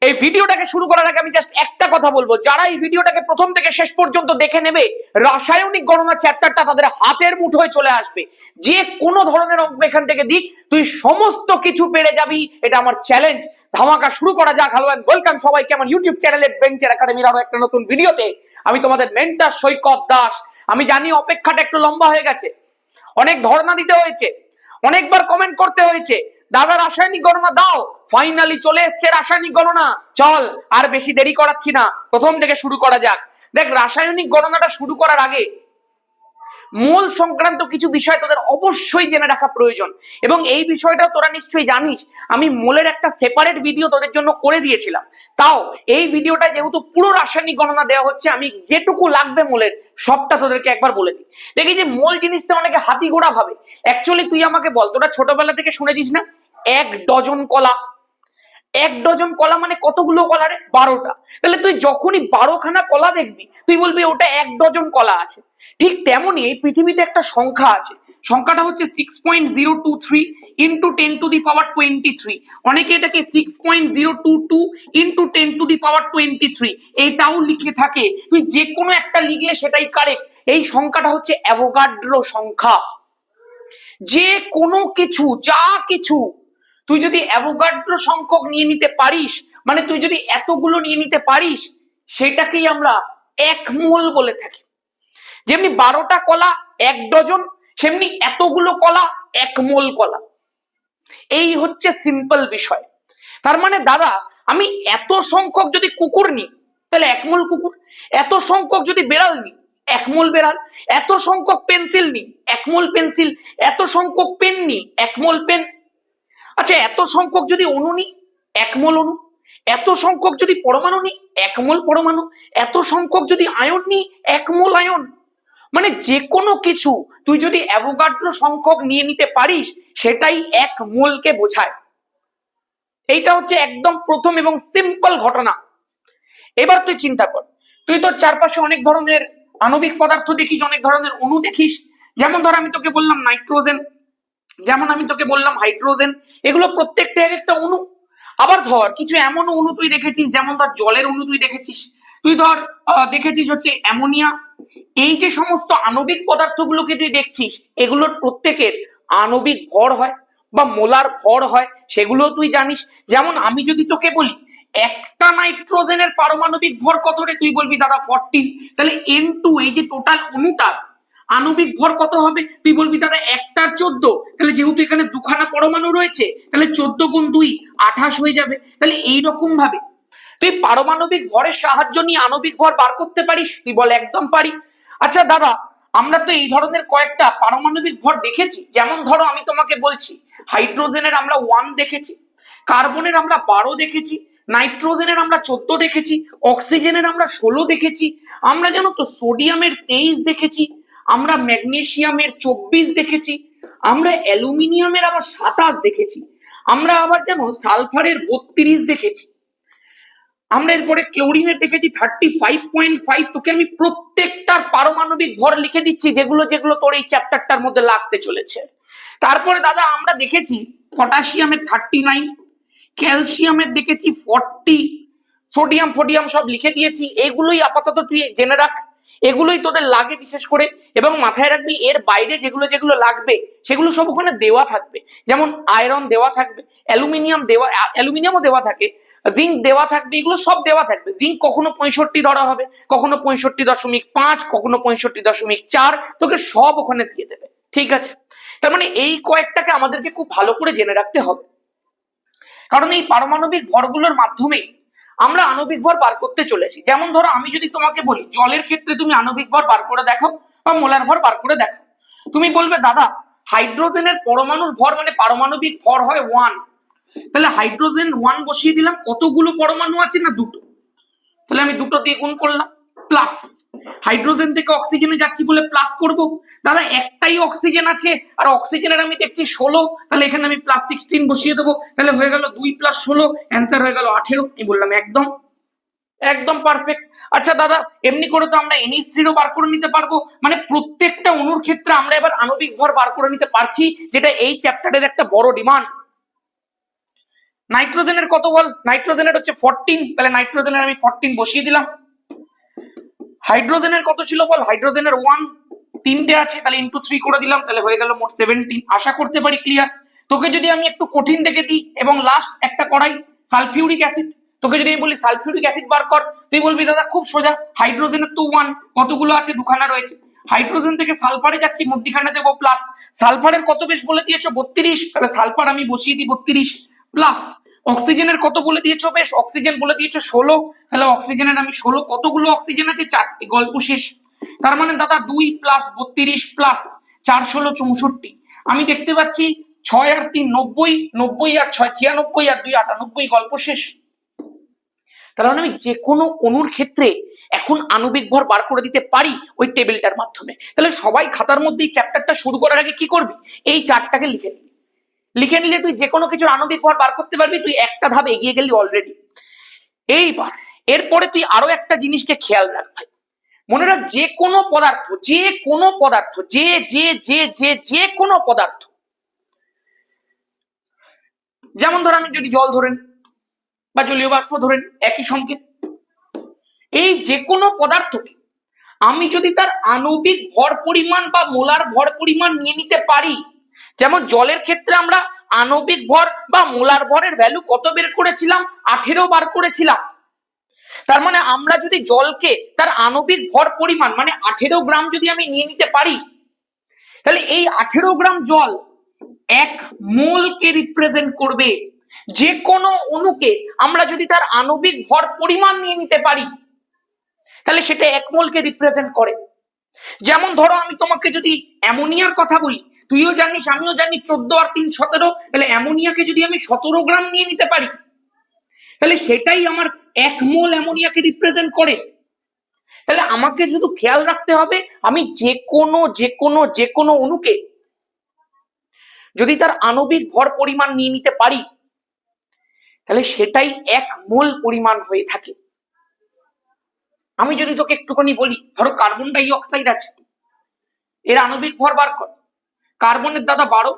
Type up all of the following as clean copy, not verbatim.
এই ভিডিওটাকে শুরু করার আগে আমি জাস্ট একটা কথা বলবো, যারা এই ভিডিওটাকে প্রথম থেকে শেষ পর্যন্ত দেখে নেবে, রাসায়নিক গণনা চ্যাপ্টারটা তাদের হাতের মুঠোয় চলে আসবে। যে কোনো ধরনের অঙ্ক এখান থেকে দিক, তুই সমস্ত কিছু পেরে যাবি, এটা আমার চ্যালেঞ্জ। ধামাকা শুরু করা যাক। হ্যালো এন্ড ওয়েলকাম সবাইকে আমার ইউটিউব চ্যানেল অ্যাডভেঞ্চার একাডেমির আরো একটা নতুন ভিডিওতে। আমি তোমাদের মেন্টর সৈকত দাস। আমি জানি অপেক্ষাটা একটু লম্বা হয়ে গেছে, অনেক ধর্ণা দিতে হয়েছে, অনেকবার কমেন্ট করতে হয়েছে, দাদা রাসায়নিক গণনা দাও। ফাইনালি চলে এসছে রাসায়নিক গণনা। চল আর বেশি দেরি করাচ্ছি না, প্রথম থেকে শুরু করা যাক। দেখ, রাসায়নিক গণনাটা শুরু করার আগে মোল সংক্রান্ত কিছু বিষয় তোদের অবশ্যই জেনে রাখা প্রয়োজন, এবং এই বিষয়টা তোরা নিশ্চয়ই জানিস। আমি মোলের একটা সেপারেট ভিডিও তোদের জন্য করে দিয়েছিলাম। তাও এই ভিডিওটা যেহেতু পুরো রাসায়নিক গণনা দেওয়া হচ্ছে, আমি যেটুকু লাগবে মোলের সবটা তোদেরকে একবার বলে দিই। দেখি যে মোল জিনিসটা অনেকে হাতি ঘোড়া ভাবে। অ্যাকচুয়ালি তুই আমাকে বল, তোরা ছোটবেলা থেকে শুনেছিস না এক ডজন কলা? এক ডজন কলা মানে কতগুলো কলা রে? 12টা। তাহলে তুই যখনই 12খানা কলা দেখবি, তুই বলবি ওটা এক ডজন কলা আছে। ঠিক তেমনি এই পৃথিবীতে একটা সংখ্যা আছে, সংখ্যাটা হচ্ছে 6.023 ইন্টু 10 টু দি পাওয়ার 23। অনেকে এটাকে 6.022 ইন্টু 10 টু দি পাওয়ার 23 এইটাও লিখে থাকে। তুই যে কোনো একটা লিখলে সেটাই কারেক্ট। এই সংখ্যাটা হচ্ছে অ্যাভোগাড্রো সংখ্যা। যে কোনো কিছু, যা কিছু তুই যদি অ্যাভোগাড্রো সংখ্যক নিয়ে নিতে পারিস, মানে তুই যদি এতগুলো নিয়ে নিতে পারিস, সেটাকেই আমরা এক মোল বলে থাকি। যেমনি 12টা কলা এক ডজন, সেমনি এতগুলো কলা এক মোল কলা। এই হচ্ছে সিম্পল বিষয়। তার মানে দাদা, আমি এত সংখ্যক যদি কুকুর নিই তাহলে এক মোল কুকুর, এত সংখ্যক যদি বেড়াল নিই এক মোল বেড়াল, এত সংখ্যক পেন্সিল নিই এক মোল পেন্সিল, এত সংখ্যক পেন নিই এক মোল পেন। আচ্ছা, এত সংখ্যক যদি অণু নিই এক মোল অণু, এত সংখ্যক যদি পরমাণু নিই এক মোল পরমাণু, এত সংখ্যক যদি আয়ন নিই এক মোল আয়ন। মানে যে কোনো কিছু তুই যদি অ্যাভোগাড্রো সংখ্যক নিয়ে নিতে পারিস, সেটাই এক মোলকে বোঝায়। এইটা হচ্ছে একদম প্রথম এবং সিম্পল ঘটনা। এবার তুই চিন্তা কর, তুই তোর চারপাশে অনেক ধরনের আণবিক পদার্থ দেখিস, অনেক ধরনের অণু দেখিস। যেমন ধর আমি তোকে বললাম নাইট্রোজেন, যেমন আমি তোকে বললাম হাইড্রোজেন, এগুলো প্রত্যেকটা এক একটা অণু। আবার ধর কিছু এমন অণু তুই দেখেছিস, যেমন ধর জলের অণু তুই দেখেছিস, তুই ধর দেখেছিস হচ্ছে অ্যামোনিয়া। এই যে সমস্ত আণবিক পদার্থগুলোকে তুই দেখছিস, এগুলোর প্রত্যেকের আণবিক ভর হয় বা মোলার ভর হয়, সেগুলো তুই জানিস। যেমন আমি যদি তোকে বলি একটা নাইট্রোজেনের পারমাণবিক ভর কত রে, তুই বলবি দাদা 14। তাহলে N2, এই যে টোটাল অণুটার আণবিক ভর কত হবে? তুই বলবি দাদা একটার 14। তাহলে যেহেতু এখানে দুখানা পরমাণু রয়েছে, তাহলে 14 গুণ 2 28 হয়ে যাবে। তাহলে এইরকম ভাবে তুই পারমাণবিক ভরের সাহায্য নিয়ে আণবিক ভর বার করতে পারিস? তুই বল একদম পারি। আচ্ছা দাদা, আমরা তো এই ধরনের কয়েকটা পারমাণবিক ভর দেখেছি। যেমন ধরো আমি তোমাকে বলছি, হাইড্রোজেনের আমরা 1 দেখেছি, কার্বনের আমরা 12 দেখেছি, নাইট্রোজেনের আমরা 14 দেখেছি, অক্সিজেনের আমরা 16 দেখেছি, আমরা জানো তো সোডিয়ামের 23 দেখেছি, আমরা ম্যাগনেসিয়ামের 24 দেখেছি, আমরা অ্যালুমিনিয়ামের আবার 27 দেখেছি, আমরা আবার জানো সালফারের 32 দেখেছি, আমরা এরপরে ক্লোরিনের দেখেছি 35.5। তোকে আমি প্রত্যেকটার পারমাণবিক ভর লিখে দিচ্ছি, যেগুলো যেগুলো তোর এই চ্যাপ্টারটার মধ্যে লাগতে চলেছে। তারপরে দাদা আমরা দেখেছি পটাশিয়ামের 39, ক্যালসিয়ামের দেখেছি 40, সোডিয়াম ফোডিয়াম সব লিখে দিয়েছি। এগুলোই আপাতত তুই জেনে রাখ, এগুলোই তোদের লাগে বিশেষ করে। এবং মাথায় রাখবি, এর বাইরে যেগুলো যেগুলো লাগবে সেগুলো সব ওখানে দেওয়া থাকবে। যেমন আয়রন দেওয়া থাকবে, অ্যালুমিনিয়ামও দেওয়া থাকে, জিঙ্ক দেওয়া থাকবে, এগুলো সব দেওয়া থাকবে। জিঙ্ক কখনো 65 ধরা হবে, কখনো 65.5, কখনো 65.4, তোকে সব ওখানে দিয়ে দেবে। ঠিক আছে? তার মানে এই কয়েকটাকে আমাদেরকে খুব ভালো করে জেনে রাখতে হবে, কারণ এই পারমাণবিক ভরগুলোর মাধ্যমে আমরা আণবিক ভর বার করতে চলেছি। যেমন ধরো আমি যদি তোমাকে বলি জলের ক্ষেত্রে তুমি আণবিক ভর বার করে দেখাও বা মোলার ভর বার করে দেখাও, তুমি বলবে দাদা হাইড্রোজেনের পরমাণুর ভর মানে পারমাণবিক ভর হয় 1। তাহলে হাইড্রোজেন 1 বসিয়ে দিলাম, কতগুলো পরমাণু আছে না? 2টো। তাহলে আমি 2টো দিয়ে গুণ করলাম, প্লাস হাইড্রোজেন থেকে অক্সিজেনে যাচ্ছি বলে প্লাস করব। দাদা একটাই অক্সিজেন আছে আর অক্সিজেনের আমি দেখছি 16, তাহলে এখানে আমি প্লাস 16 বসিয়ে দেবো। তাহলে হয়ে গেল 2 + 16, অ্যান্সার হয়ে গেল 18। আমি বললাম একদম একদম পারফেক্ট। আচ্ছা দাদা, এমনি করে তো আমরা NH3 বার করে নিতে পারবো, মানে প্রত্যেকটা অণুর ক্ষেত্রে আমরা এবার আণবিক ভর বার করে নিতে পারছি, যেটা এই চ্যাপ্টারের একটা বড় ডিমান্ড। নাইট্রোজেনের কত বল? নাইট্রোজেনের হচ্ছে 14, তাহলে নাইট্রোজেনের আমি 14 বসিয়ে দিলাম। হাইড্রোজেনের কত ছিল বল? হাইড্রোজেনের 1, তিনটে আছে, তাহলে ইন্টু 3 করে দিলাম, তাহলে হয়ে গেল মোট 17। আশা করতে পারি ক্লিয়ার। তোকে যদি আমি একটু কঠিন দেখে দিই এবং লাস্ট একটা করাই সালফিউরিক অ্যাসিড, তোকে যদি আমি বলি সালফিউরিক অ্যাসিড বার কর, তুই বলবি দাদা খুব সোজা, হাইড্রোজেনের তো 1, কতগুলো আছে? দুখানা রয়েছে। হাইড্রোজেন থেকে সালফারে যাচ্ছি, মধ্যখানে দেবো প্লাস। সালফারের কত বেশ বলে দিয়েছো? 32, তাহলে সালফার আমি বসিয়ে দিই 32 প্লাস। অক্সিজেনের কত বলে দিয়েছো? বেশ, অক্সিজেন বলে দিয়েছো 16, তাহলে অক্সিজেনের আমি 16, কতগুলো অক্সিজেন আছে? 4টে, গল্প শেষ। তার মানে দাদা 2 প্লাস 32 প্লাস 4 16 64। আমি দেখতে পাচ্ছি 6 আর 3 90, 90 আর 6 96 আর 2 98, গল্প শেষ। তার মানে আমি যে কোনো অণুর ক্ষেত্রে এখন আণবিক ভর বার করে দিতে পারি ওই টেবিলটার মাধ্যমে। তাহলে সবাই খাতার মধ্যে এই চ্যাপ্টারটা শুরু করার আগে কি করবি? এই চার্টটাকে লিখে নিবি। লিখে নিলে তুই যে কোনো কিছুর আণবিক ভর বার করতে পারবি, তুই একটা ধাপ এগিয়ে গেলি অলরেডি। এইবার এরপরে তুই আরো একটা জিনিসকে খেয়াল রাখ ভাই, মনে রাখ, যে কোনো পদার্থ, যে কোনো পদার্থ, যে কোনো পদার্থ, যেমন ধর আমি যদি জল ধরেন বা জলীয় বাষ্প ধরেন, একই সংকেত। এই যে কোনো পদার্থকে আমি যদি তার আণবিক ভর পরিমাণ বা মোলার ভর পরিমাণ নিয়ে নিতে পারি, যেমন জলের ক্ষেত্রে আমরা আণবিক ভর বা মোলার ভরের ভ্যালু কত বের করেছিলাম? 18 বার করেছিলাম। তার মানে আমরা যদি জলকে তার আণবিক ভর পরিমাণ মানে 18 গ্রাম যদি আমি নিয়ে নিতে পারি, তাহলে এই 18 গ্রাম জল 1 মোলকে রিপ্রেজেন্ট করবে। যে কোনো অণুকে আমরা যদি তার আণবিক ভর পরিমাণ নিয়ে নিতে পারি, তাহলে সেটা 1 মোলকে রিপ্রেজেন্ট করে। যেমন ধরো আমি তোমাকে যদি অ্যামোনিয়ার কথা বলি, তুইও জানিস আমিও জানি 14 আর 3 17, তাহলে অ্যামোনিয়াকে যদি আমি 17 গ্রাম নিয়ে নিতে পারি, তাহলে সেটাই আমার 1 মোল অ্যামোনিয়াকে রিপ্রেজেন্ট করে। তাহলে আমাকে শুধু খেয়াল রাখতে হবে, আমি যে কোনো অণুকে যদি তার আণবিক ভর পরিমাণ নিয়ে নিতে পারি, তাহলে সেটাই 1 মোল পরিমাণ হয়ে থাকে। আমি যদি তোকে একটুখানি বলি, ধরো কার্বন ডাই অক্সাইড আছে, এর আণবিক ভর বার কর। কার্বনের দাদা 12,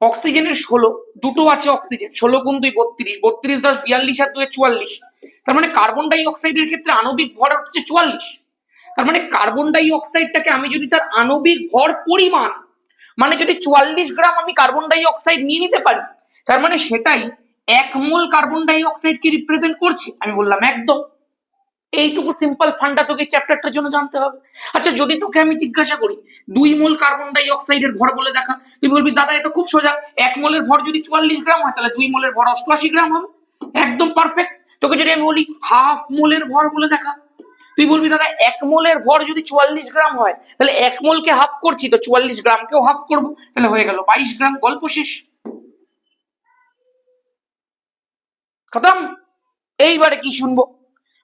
অক্সিজেনের 16, দুটো আছে অক্সিজেন, 16 গুণ 2 32, 32 10 42 আর 2 44। তার মানে কার্বন ডাই অক্সাইডের ক্ষেত্রে আণবিক ভর হচ্ছে 44। তার মানে কার্বন ডাই অক্সাইডটাকে আমি যদি তার আণবিক ভর পরিমাণ মানে যদি 44 গ্রাম আমি কার্বন ডাই অক্সাইড নিয়ে নিতে পারি, তার মানে সেটাই 1 মোল কার্বন ডাই অক্সাইডকে রিপ্রেজেন্ট করছে। আমি বললাম একদম। এইটুকু সিম্পল ফান্ডা তোকে চ্যাপ্টারটার জন্য জানতে হবে। আচ্ছা, যদি তোকে আমি জিজ্ঞাসা করি 2 মোল কার্বন ডাই অক্সাইডের ভর বলে দেখা, তুই বলবি দাদা এটা খুব সোজা, 1 মোলের ভর যদি 44 গ্রাম হয়, তাহলে 2 মোলের ভর 88 গ্রাম হবে। একদম পারফেক্ট। তোকে যদি আমি বলি হাফ মোলের ভর বলে দেখা, তুই বলবি দাদা 1 মোলের ভর যদি 44 গ্রাম হয়, তাহলে 1 মোলকে হাফ করছি, তো 44 গ্রামকেও হাফ করবো, তাহলে হয়ে গেল 22 গ্রাম, গল্প শেষ, খতম। এইবারে কি শুনবো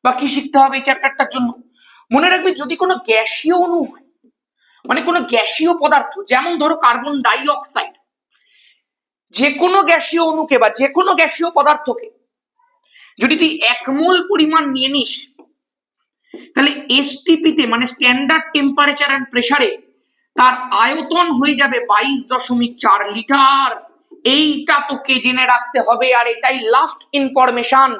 বা কি শিখতে হবে এই চ্যাপ্টারটার জন্য? মনে রাখবি, যদি কোনো গ্যাসীয় অণু হয়, মানে কোনো গ্যাসীয় পদার্থ, যেমন ধরো কার্বন ডাই অক্সাইড, যে কোনো গ্যাসীয় অণুকে বা যে কোনো গ্যাসীয় পদার্থকে যদি তুই 1 মোল পরিমাণ নিয়ে নিস, তাহলে এসটিপিতে মানে স্ট্যান্ডার্ড টেম্পারেচার এন্ড প্রেসারে তার আয়তন হয়ে যাবে 22.4 লিটার। এইটা তোকে জেনে রাখতে হবে, আর এটাই লাস্ট ইনফরমেশন।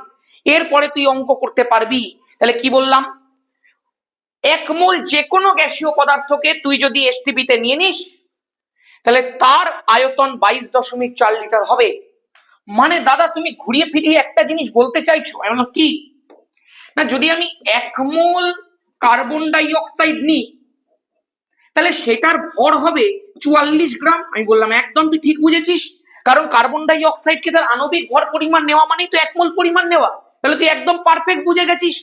এরপরে তুই অঙ্ক করতে পারবি। তাহলে কি বললাম? 1 মোল যে কোনো গ্যাসীয় পদার্থকে তুই যদি এসটিপিতে নিয়ে নিস, তাহলে তার আয়তন 22.4 লিটার হবে। মানে দাদা তুমি ঘুরিয়ে ফিরিয়ে একটা জিনিস বলতে চাইছো? আমি বললাম কি না, যদি আমি 1 মোল কার্বন ডাই অক্সাইড নিই, তাহলে সেটার ভর হবে 44 গ্রাম। আমি বললাম একদম তুই ঠিক বুঝেছিস, কারণ কার্বন ডাই অক্সাইডকে তার আণবিক ভর পরিমাণ নেওয়া মানেই তো 1 মোল পরিমাণ নেওয়া। তাহলে তুই একদম পারফেক্ট বুঝে গেছিস।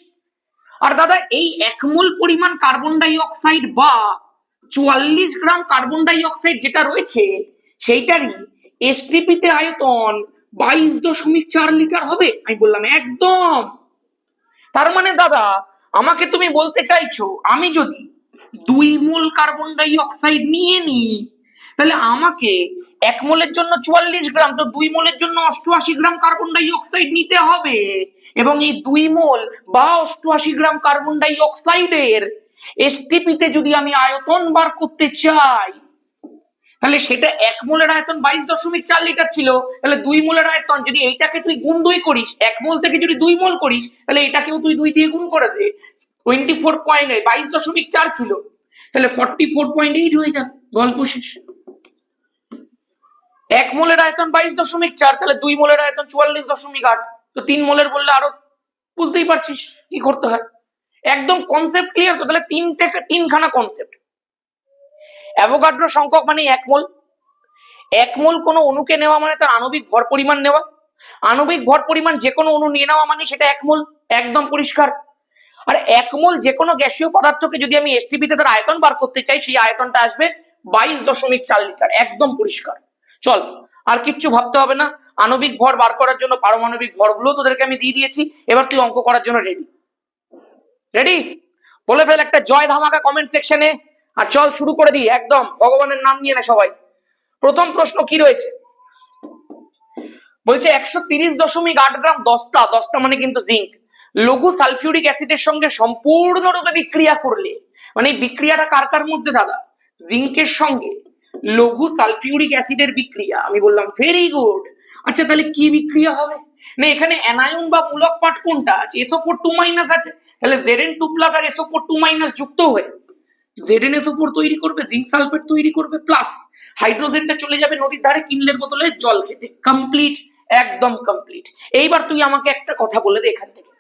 আর দাদা এই 1 মোল পরিমাণ কার্বন ডাই অক্সাইড বা 44 গ্রাম কার্বন ডাই অক্সাইড যেটা রয়েছে, সেইটারই এসটিপিতে আয়তন 22.4 লিটার হবে। আমি বললাম একদম। তার মানে দাদা আমাকে তুমি বলতে চাইছো, আমি যদি 2 মোল কার্বন ডাই অক্সাইড নিয়ে নিই, তাহলে আমাকে 1 মোলের জন্য 44 গ্রাম, তো 2 মোলের জন্য 88 গ্রাম কার্বন ডাই অক্সাইড নিতে হবে। এবং এই 2 মোল বা 88 গ্রাম কার্বন ডাই অক্সাইডের এসটিপিতে যদি আমি আয়তন বার করতে চাই, তাহলে সেটা 1 মোলের আয়তন 22.4 লিটার ছিল, তাহলে 2 মোলের আয়তন যদি এইটাকে তুই গুণ 2 করিস, 1 মোল থেকে যদি 2 মোল করিস, তাহলে এটাকেও তুই 2 দিয়ে গুণ করে দে, 22.4 ছিল, তাহলে 44.8 হয়ে যাবে, গল্প শেষ। 1 মোলের আয়তন 22.4, তাহলে 2 মোলের আয়তন 44.8, তো 3 মোলের বললে আরো বুঝতেই পারছিস কি করতে হয়, একদম কনসেপ্ট ক্লিয়ার তো। তাহলে 3 খানা কনসেপ্ট। অ্যাভোগাড্রো সংখ্যক মানে 1 মোল। 1 মোল কোনো অণুকে নেওয়া মানে তার আণবিক ভর পরিমাণ নেওয়া, আণবিক ভর পরিমাণ যে কোনো অণু নিয়ে নেওয়া মানে সেটা 1 মোল, একদম পরিষ্কার। আর 1 মোল যে কোনো গ্যাসীয় পদার্থকে যদি আমি এসটিপিতে তার আয়তন বার করতে চাই, সেই আয়তনটা আসবে 22.4 লিটার, একদম পরিষ্কার। চল, আর কিচ্ছু ভাবতে হবে না, আণবিক ভর বার করার জন্য পারমাণবিক ভরগুলো তোদেরকে আমি দিয়ে দিয়েছি, এবার তুই অঙ্ক করার জন্য রেডি? রেডি? বলে ফেল একটা জয় ধামাকা কমেন্ট সেকশনে, আর চল শুরু করে দিই, একদম ভগবানের নাম নিয়ে না সবাই। প্রথম প্রশ্ন কি রয়েছে বলছে 130.8 গ্রাম দস্তা, দস্তা মানে কিন্তু জিঙ্ক, লঘু সালফিউরিক অ্যাসিডের সঙ্গে সম্পূর্ণরূপে বিক্রিয়া করলে, মানে এই বিক্রিয়াটা কার কার মধ্যে দাদা? জিঙ্কের সঙ্গে লঘু সালফিউরিক অ্যাসিডের বিক্রিয়া। আমি বললাম ভেরি গুড। আচ্ছা তাহলে কি বিক্রিয়া হবে? না এখানে অ্যানায়ন বা মূলক পাঠ কোনটা আছে? SO4 2- আছে, তাহলে Zn2+ আর SO4 2- যুক্ত হয়ে ZnSO4 তৈরি করবে, জিঙ্ক সালফেট তৈরি করবে, প্লাস হাইড্রোজেনটা চলে যাবে নদীর ধারে কিনলের বোতলে জল খেতে। কমপ্লিট, একদম কমপ্লিট। এইবার তুই আমাকে একটা কথা বলে দে এখান থেকে,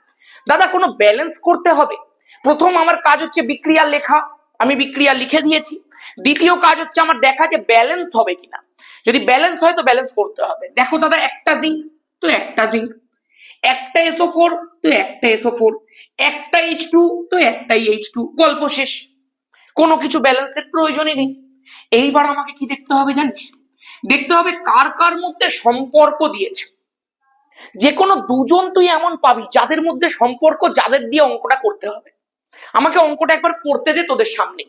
দাদা কোনো ব্যালেন্স করতে হবে? প্রথম আমার কাজ হচ্ছে বিক্রিয়া লেখা, আমি বিক্রিয়া লিখে দিয়েছি। দ্বিতীয় কাজ হচ্ছে আমার দেখা যে ব্যালেন্স হবে কিনা, যদি ব্যালেন্স হয় তো ব্যালেন্স করতে হবে। দেখো দাদা, একটা জিঙ্ক তো একটা জিঙ্ক, একটা SO4 তো একটা SO4, একটা H2 তো একটাই H2, গল্প শেষ, কোনো কিছু ব্যালেন্সের প্রয়োজনই নেই। এইবার আমাকে কি দেখতে হবে জানিস? দেখতে হবে কার কার মধ্যে সম্পর্ক দিয়েছে। যে কোনো দুজন তুই এমন পাবি যাদের মধ্যে সম্পর্ক, যাদের দিয়ে অঙ্কটা করতে হবে। আমাকে অঙ্কটা একবার করতে দে তোদের সামনে।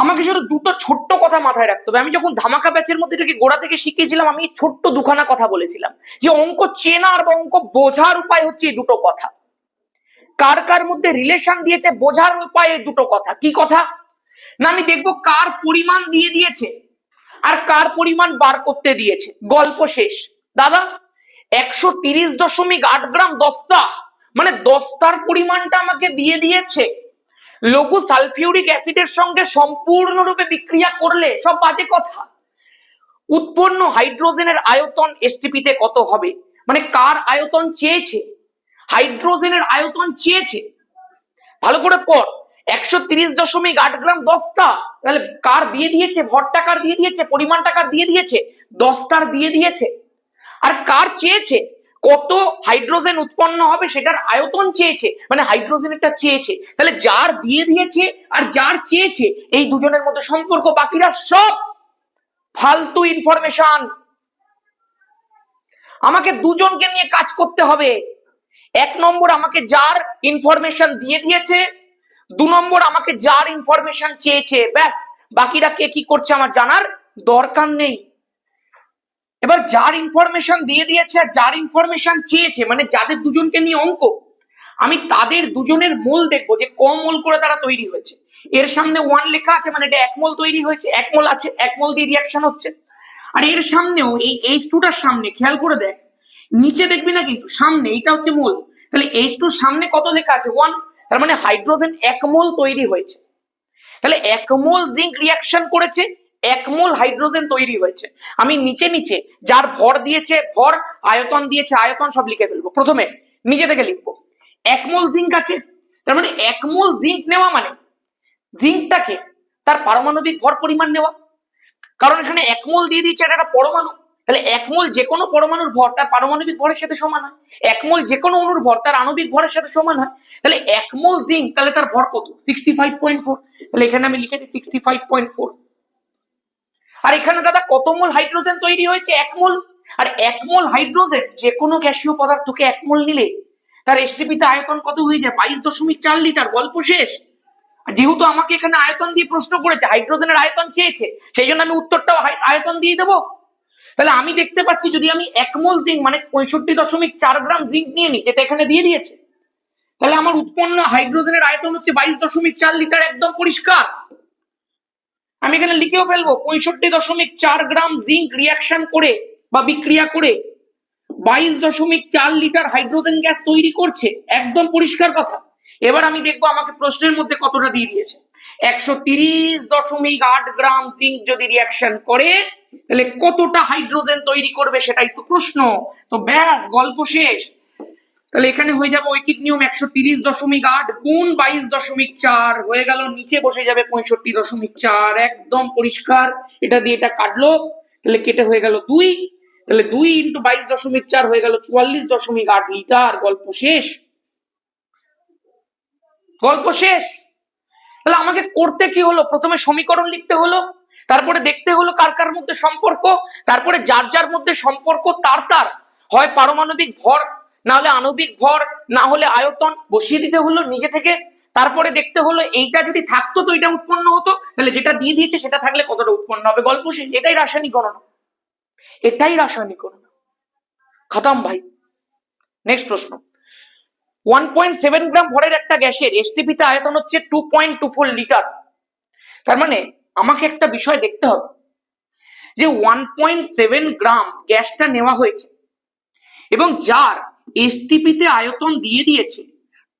আমাকে শুধু দুটো ছোট্ট কথা মাথায় রাখতে হবে। আমি যখন ধামাকা ব্যাচের মধ্যে এটাকে গোড়া থেকে শিখিয়েছিলাম, আমি ছোট্ট দুখানা কথা বলেছিলাম যে অঙ্ক চেনার বা অঙ্ক বোঝার উপায় হচ্ছে এই দুটো কথা। কার কার মধ্যে রিলেশন দিয়েছে বোঝার উপায় এই দুটো কথা। কি কথা? না আমি দেখবো কার পরিমাণ দিয়ে দিয়েছে আর কার পরিমাণ বার করতে দিয়েছে, গল্প শেষ। দাদা 130.8 গ্রাম দস্তা, মানে দস্তার পরিমাণটা আমাকে দিয়ে দিয়েছে, লঘু সালফিউরিক অ্যাসিডের সঙ্গে সম্পূর্ণরূপে বিক্রিয়া করলে, সব বাজে কথা। উৎপন্ন হাইড্রোজেনের আয়তন এসটিপিতে কত হবে, মানে কার আয়তন চেয়েছে, হাইড্রোজেনের আয়তন চেয়েছে। ভালো করে পড়, 130.8 গ্রাম দস্তা, তাহলে কার দিয়ে দিয়েছে, ভরটা কার দিয়ে দিয়েছে, পরিমাণটা কার দিয়ে দিয়েছে, দস্তার দিয়ে দিয়েছে। আর কার চেয়েছে, কত হাইড্রোজেন উৎপন্ন হবে সেটার আয়তন চেয়েছে, মানে হাইড্রোজেনেরটা চেয়েছে। তাহলে যার দিয়ে দিয়েছে আর যার চেয়েছে এই দুজনের মধ্যে সম্পর্ক, বাকিরা সব ফালতু ইনফরমেশন। আমাকে দুজনকে নিয়ে কাজ করতে হবে। 1 নম্বর আমাকে যার ইনফরমেশন দিয়ে দিয়েছে, 2 নম্বর আমাকে যার ইনফরমেশন চেয়েছে, ব্যাস, বাকিরা কে কি করছে আমার জানার দরকার নেই। এবার যার ইনফরমেশন দিয়ে দিয়েছে আর যার ইনফরমেশন চেয়েছে, মানে যাদের দুজনকে নিয়ে অঙ্ক, আমি তাদের দুজনের মোল দেখবো যে কম মোল করে তারা তৈরি হয়েছে। এর সামনে 1 লেখা আছে মানে এটা 1 মোল তৈরি হয়েছে, 1 মোল আছে, 1 মোল দিয়ে রিয়াকশন হচ্ছে। আর এর সামনেও এই H2টার সামনে খেয়াল করে দেখ, নিচে দেখবি না কিন্তু সামনে এটা হচ্ছে মোল, তাহলে H2 সামনে কত লেখা আছে 1, তার মানে হাইড্রোজেন 1 মোল তৈরি হয়েছে। তাহলে 1 মোল জিঙ্ক রিয়াকশন করেছে, 1 মোল হাইড্রোজেন তৈরি হয়েছে। আমি নিচে নিচে যার ভর দিয়েছে ভর, আয়তন দিয়েছে আয়তন, সব লিখে ফেলবো। প্রথমে নিচে থেকে লিখবো 1 মোল জিঙ্ক আছে, তার মানে 1 মোল জিঙ্ক নেওয়া মানে জিঙ্কটাকে তার পারমাণবিক ভর পরিমাণ নেওয়া, কারণ এখানে 1 মোল দিয়ে দিচ্ছে, এটা একটা পরমাণু, তাহলে 1 মোল যে কোনো পরমাণুর ভর তার পারমাণবিক ভরের সাথে সমান হয়, 1 মোল যে কোনো অণুর ভর তার আণবিক ভরের সাথে সমান হয়। তাহলে 1 মোল জিঙ্ক, তাহলে তার ভর কত, 65.4, তাহলে এখানে আমি লিখে দিই 65.4। আর এখানে দাদা কত মোল হাইড্রোজেন তৈরি হয়েছে, 1 মোল। আর 1 মোল হাইড্রোজেন যে কোনো গ্যাসীয় পদার্থকে 1 মোল নিলে তার এসটিপিতে আয়তন কত হয়ে যায়, 22.4 লিটার, গল্প শেষ। যেহেতু আমাকে এখানে আয়তন দিয়ে প্রশ্ন করেছে, হাইড্রোজেনের আয়তন চেয়েছে, সেই জন্য আমি উত্তরটাও আয়তন দিয়ে দেবো। তাহলে আমি দেখতে পাচ্ছি যদি আমি 1 মোল জিঙ্ক মানে 65.4 গ্রাম জিঙ্ক নিয়ে নিই, যেটা এখানে দিয়ে দিয়েছে, তাহলে আমার উৎপন্ন হাইড্রোজেনের আয়তন হচ্ছে 22.4 লিটার, একদম পরিষ্কার। আমি এখানে লিখেও ফেলবো 65.4 গ্রাম জিঙ্ক রিয়াকশন করে বা বিক্রিয়া করে 22.4 লিটার হাইড্রোজেন গ্যাস তৈরি করছে, একদম পরিষ্কার কথা। এবার আমি দেখবো আমাকে প্রশ্নের মধ্যে কতটা দিয়ে দিয়েছে। 130.8 গ্রাম জিঙ্ক যদি রিয়াকশন করে তাহলে কতটা হাইড্রোজেন তৈরি করবে সেটাই তো প্রশ্ন। তো ব্যাস গল্প শেষ। তাহলে এখানে হয়ে যাবে ঐকিক নিয়ম 130.8 গুণ 22.4 হয়ে গেল, নিচে বসে যাবে 65.4, একদম পরিষ্কার। এটা দিয়ে এটা কাটলো, তাহলে কেটে হয়ে গেল 2, তাহলে 2 ইন্টু 22.4 হয়ে গেল 44.8 লিটার। গল্প শেষ, গল্প শেষ। তাহলে আমাকে করতে কি হলো, প্রথমে সমীকরণ লিখতে হলো, তারপরে দেখতে হলো কার কার মধ্যে সম্পর্ক, তারপরে যার যার মধ্যে সম্পর্ক তার তার হয় পারমাণবিক ভর, না হলে আণবিক ভর, না হলে আয়তন বসিয়ে দিতে হলো নিজে থেকে। তারপরে দেখতে হলো এইটা যদি থাকতো তো এটা উৎপন্ন হতো, তাহলে যেটা দিয়ে দিয়েছে সেটা থাকলে কতটা উৎপন্ন হবে। গল্প শেষ। এটাই রাসায়নিক গণনা, এটাই রাসায়নিক গণনা। খতম ভাই। নেক্সট প্রশ্ন। 1.7 গ্রাম ভরের একটা গ্যাসের এসটিপি তে আয়তন হচ্ছে 2.24 লিটার। তার মানে আমাকে একটা বিষয় দেখতে হবে যে 1.7 গ্রাম গ্যাসটা নেওয়া হয়েছে এবং যার এসটিপি তে আয়তন দিয়ে দিয়েছে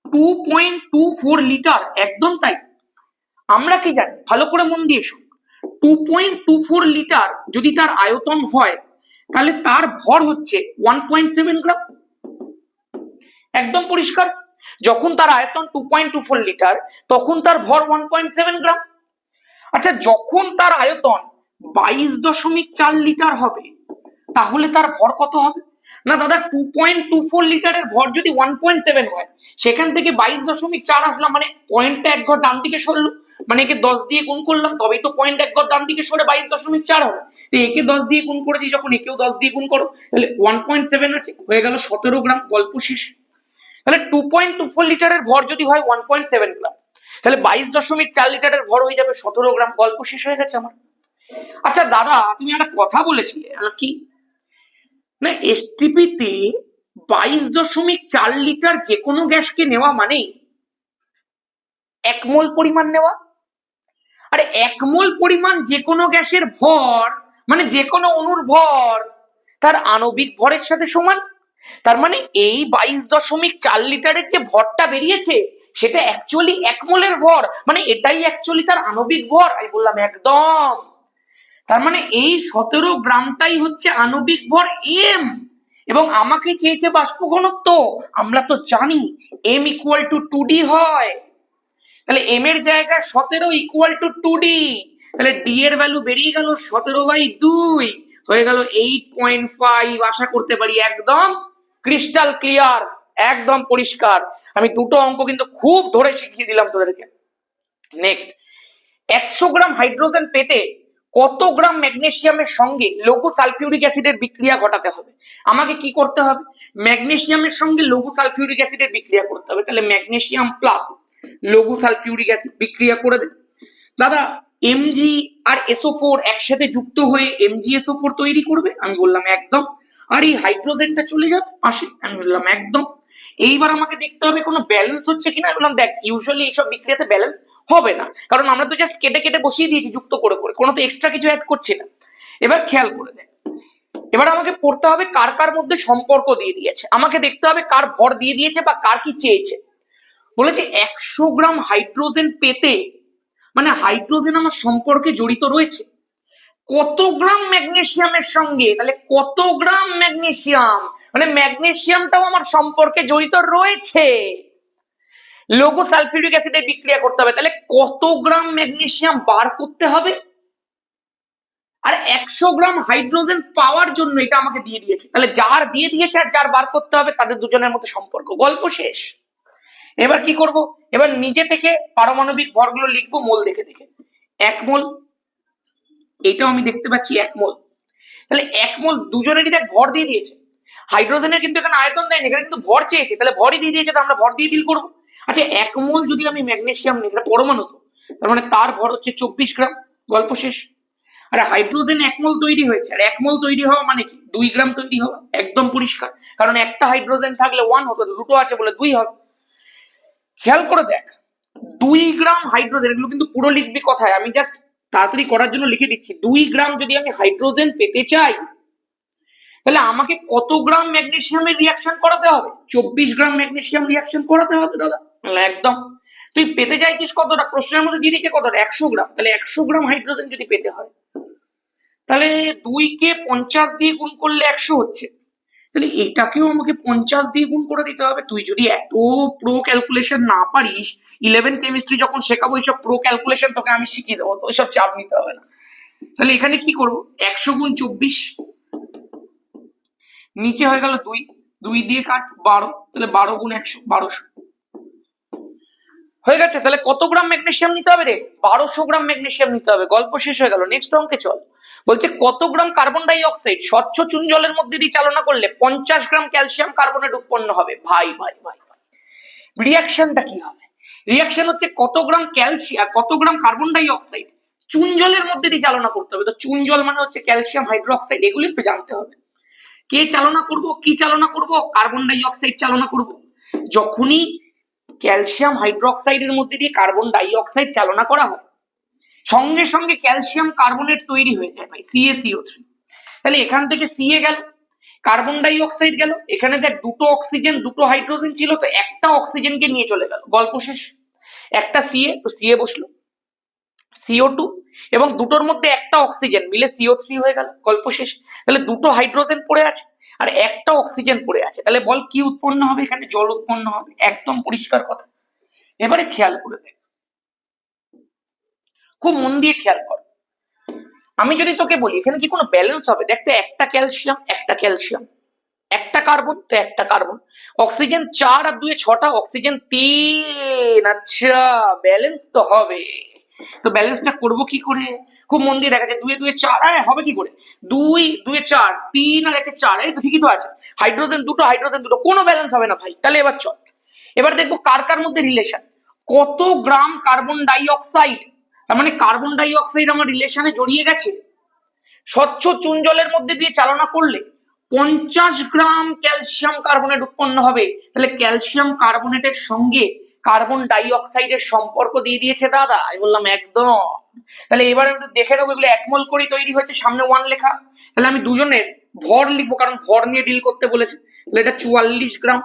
2.24 লিটার, একদম তাই। আমরা কি জানি, ভালো করে মন দিয়ে শোন, 2.24 লিটার যদি তার আয়তন হয় তাহলে তার ভর হচ্ছে 1.7 গ্রাম, একদম পরিষ্কার। যখন তার আয়তন 2.24 লিটার তখন তার ভর 1.7 গ্রাম। আচ্ছা, যখন তার আয়তন 22.4 লিটার হবে তাহলে তার ভর কত হবে? না দাদা, 2.24 লিটারের ভর যদি 1.7 হয়, সেখান থেকে 22.4 আসলাম, মানে পয়েন্টটা এক ঘর ডান দিকে সরলো, মানে একে 10 দিয়ে গুণ করলাম তবেই তো পয়েন্ট এক ঘর ডান দিকে সরে 22.4 হবে। তো একে 10 দিয়ে গুণ করেছি যখন, একেও 10 দিয়ে গুণ করো, তাহলে 1.7 আছে, হয়ে গেল 17 গ্রাম। গল্প শেষ। তাহলে 2.24 লিটারের ভর যদি হয় 1.7 গ্রাম, তাহলে 22.4 লিটারের ভর হয়ে যাবে 17 গ্রাম। গল্প শেষ হয়ে গেছে আমার। আচ্ছা দাদা, তুমি একটা কথা বলেছিলে, কি না, এসটিপি তে 22.4 লিটার যে কোনো গ্যাসকে নেওয়া মানে 1 মোল পরিমাণ নেওয়া। আরে 1 মোল পরিমাণ যে কোনো গ্যাসের ভর মানে যে কোনো অণুর ভর তার আণবিক ভরের সাথে সমান। তার মানে এই 22.4 লিটারের যে ভরটা বেরিয়েছে সেটা অ্যাকচুয়ালি 1 মোলের ভর, মানে এটাই অ্যাকচুয়ালি তার আণবিক ভর। আমি বললাম একদম। তার মানে এই 17 গ্রামটাই হচ্ছে আণবিক ভর এম, এবং আমাকে চেয়েছে বাষ্প ঘনত্ব। আমরা তো জানি m ইকুয়াল টু 2d হয়, তাহলে m এর জায়গায় 17 ইকুয়াল টু 2d, তাহলে d এর ভ্যালু বেরিয়ে গেল 17/2, হয়ে গেল 8.5। আশা করতে পারি একদম ক্রিস্টাল ক্লিয়ার, একদম পরিষ্কার। আমি দুটো অঙ্ক কিন্তু খুব ধরে শিখিয়ে দিলাম তোদেরকে। নেক্সট, 100 গ্রাম হাইড্রোজেন পেতে কত গ্রাম ম্যাগনেসিয়ামের সঙ্গে লঘু সালফিউরিক অ্যাসিডের বিক্রিয়া ঘটাতে হবে? আমাকে কি করতে হবে, ম্যাগনেসিয়ামের সঙ্গে লঘু সালফিউরিক অ্যাসিডের বিক্রিয়া করতে হবে। তাহলে ম্যাগনেসিয়াম প্লাস লঘু সালফিউরিক অ্যাসিড বিক্রিয়া করে দে। দাদা, Mg আর SO4 একসাথে যুক্ত হয়ে MgSO4 তৈরি করবে। আমি বললাম একদম। আর এই হাইড্রোজেনটা চলে যাবে পাশে। আমি বললাম একদম। এইবার আমাকে দেখতে হবে কোনো ব্যালেন্স হচ্ছে কিনা। আমি বললাম দেখ, ইউজুয়ালি এইসব বিক্রিয়াতে ব্যালেন্স হবে না, কারণ আমরা তো জাস্ট কেটে কেটে বসিয়ে দিয়েছি যুক্ত করে করে, কোনো তো এক্সট্রা কিছু অ্যাড করছি না। এবার খেয়াল করে দেখ, এবার আমাকে পড়তে হবে কার কার মধ্যে সম্পর্ক দিয়ে দিয়েছে, আমাকে দেখতে হবে কার ভর দিয়ে দিয়েছে বা কার কি চেয়েছে। বলেছে 100 গ্রাম হাইড্রোজেন পেতে, মানে হাইড্রোজেন আমার সম্পর্কে জড়িত রয়েছে কত গ্রাম ম্যাগনেসিয়ামের সঙ্গে। তাহলে কত গ্রাম ম্যাগনেসিয়াম, মানে ম্যাগনেসিয়ামটাও আমার সম্পর্কে জড়িত রয়েছে। লঘু সালফিউরিক অ্যাসিডের বিক্রিয়া করতে হবে, তাহলে কত গ্রাম ম্যাগনেসিয়াম বার করতে হবে। আর 100 গ্রাম হাইড্রোজেন পাওয়ার জন্য এটা আমাকে দিয়ে দিয়েছে, তাহলে যার দিয়ে দিয়েছে আর যার বার করতে হবে তাদের দুজনের মধ্যে সম্পর্ক। গল্প শেষ। এবার কি করব, এবার নিজে থেকে পারমাণবিক ভরগুলো লিখবো মোল দেখে দেখে। 1 মোল, এটাও আমি দেখতে পাচ্ছি 1 মোল। তাহলে 1 মোল দুজনেরই দেখ ভর দিয়ে দিয়েছে। হাইড্রোজেনের কিন্তু এখানে আয়তন দেয়নি, এখানে কিন্তু ভর চেয়েছে, তাহলে ভরই দিয়ে দিয়েছে, তো আমরা ভর দিয়ে ডিল করবো। আচ্ছা, 1 মোল যদি আমি ম্যাগনেসিয়াম নিই, এটা পরমাণু তো, তার মানে তার ভর হচ্ছে 24 গ্রাম। গল্প শেষ। আর হাইড্রোজেন 1 মোল তৈরি হয়েছে, আর 1 মোল তৈরি হওয়া মানে কি 2 গ্রাম তৈরি হওয়া, একদম পরিষ্কার। কারণ একটা হাইড্রোজেন থাকলে 1 হতো, দুটো আছে বলে 2 হবে। খেয়াল করে দেখ, 2 গ্রাম হাইড্রোজেন, এগুলো কিন্তু পুরো লিখবি কথায়, আমি জাস্ট তাড়াতাড়ি করার জন্য লিখে দিচ্ছি, 2 গ্রাম যদি আমি হাইড্রোজেন পেতে চাই তাহলে আমাকে কত গ্রাম ম্যাগনেসিয়ামের রিয়াকশন করাতে হবে? 24 গ্রাম ম্যাগনেসিয়াম রিয়াকশন করাতে হবে দাদা। একদম। তুই পেতে চাইছিস কতটা? প্রশ্নের মধ্যে দিয়ে দিচ্ছে কতটা, 100 গ্রাম। তাহলে 100 গ্রাম হাইড্রোজেন যদি পেতে হয় তাহলে 2 কে 50 দিয়ে গুণ করলে 100 হচ্ছে, তাহলে এটাকেও আমাকে 50 দিয়ে গুণ করে দিতে হবে। তুই যদি এত প্রো ক্যালকুলেশন না পারিস, 11 কেমিস্ট্রি যখন শেখাবো এইসব প্রো ক্যালকুলেশন তোকে আমি শিখিয়ে দেবো, তো ওইসব চাপ নিতে হবে না। তাহলে এখানে কি করবো, 100 গুণ 24, নিচে হয়ে গেল 2, 2 দিয়ে কাট 12, তাহলে 12 গুণ 100, 1200 হয়ে গেছে। তাহলে কত গ্রাম ম্যাগনেসিয়াম নিতে হবে রে? 1200 গ্রাম ম্যাগনেসিয়াম নিতে হবে। গল্প শেষ হয়ে গেল। নেক্সট অঙ্কে চল। বলছে কত গ্রাম কার্বন ডাই অক্সাইড স্বচ্ছ চুন জলের মধ্যে দিয়ে চালনা করলে 50 গ্রাম ক্যালসিয়াম কার্বনেট উৎপন্ন হবে? ভাই ভাই ভাই ভাই, রিয়াকশনটা কি হবে? রিয়াকশন হচ্ছে কত গ্রাম ক্যালসিয়াম, কত গ্রাম কার্বন ডাই অক্সাইড চুন জলের মধ্যে দিয়ে চালনা করতে হবে। তো চুন জল মানে হচ্ছে ক্যালসিয়াম হাইড্রোক্সাইড, এগুলি একটু জানতে হবে। কে চালনা করব, কি চালনা করব? কার্বন ডাই অক্সাইড চালনা করব। যখনই ক্যালসিয়াম হাইড্রোক্সাইডের মধ্যে দিয়ে কার্বন ডাই অক্সাইড চালনা করা হয় সঙ্গে সঙ্গে ক্যালসিয়াম কার্বনেট তৈরি হয়ে যায় ভাই, CaCO3। তাহলে এখান থেকে Ca গেল, কার্বন ডাই অক্সাইড গেল, এখানে দেখ দুটো অক্সিজেন দুটো হাইড্রোজেন ছিল, তো একটা অক্সিজেনকে নিয়ে চলে গেল, গল্প শেষ। একটা Ca, তো Ca বসলো, CO2 এবং দুটোর মধ্যে একটা অক্সিজেন মিলে CO3 হয়ে গেল, গল্প শেষ। তাহলে দুটো হাইড্রোজেন পড়ে আছে আর একটা অক্সিজেন পড়ে আছে, তাহলে বল কি উৎপন্ন হবে? এখানে জল উৎপন্ন হবে, একদম পরিষ্কার কথা। এবারে খেয়াল করে দেখ, খুব মন দিয়ে খেয়াল কর। আমি যদি তোকে বলি এখানে কি কোনো ব্যালেন্স হবে? দেখতে, একটা ক্যালসিয়াম একটা ক্যালসিয়াম, একটা কার্বন তো একটা কার্বন, অক্সিজেন 4 আর 2 6টা, অক্সিজেন 3, আচ্ছা ব্যালেন্স তো হবে। তো ব্যালেন্সটা করব কি করে? খুব মন দিয়ে দেখা যায়, 2 2 4 হবে কি করে? 2 2 4, 3 আর 1 4, এই তো ঠিকই তো আছে। হাইড্রোজেন দুটো হাইড্রোজেন দুটো, কোনো ব্যালেন্স হবে না ভাই। তাহলে এবার চল, এবার দেখবো কার কার মধ্যে রিলেশন। কত গ্রাম কার্বন ডাই অক্সাইড, তার মানে কার্বন ডাই অক্সাইড আমার রিলেশনে জড়িয়ে গেছে। স্বচ্ছ চুন জলের মধ্যে দিয়ে চালনা করলে 50 গ্রাম ক্যালসিয়াম কার্বনেট উৎপন্ন হবে। তাহলে ক্যালসিয়াম কার্বনেটের সঙ্গে কার্বন ডাই অক্সাইডের সম্পর্ক দিয়ে দিয়েছে দাদা। আমি বললাম একদম। তাহলে এবার একটু দেখে নেবো, এগুলো 1 মোল করে তৈরি হয়েছে, সামনে 1 লেখা। তাহলে আমি দুজনের ভর লিখবো, কারণ ভর নিয়ে ডিল করতে বলেছে। তাহলে এটা 44 গ্রাম,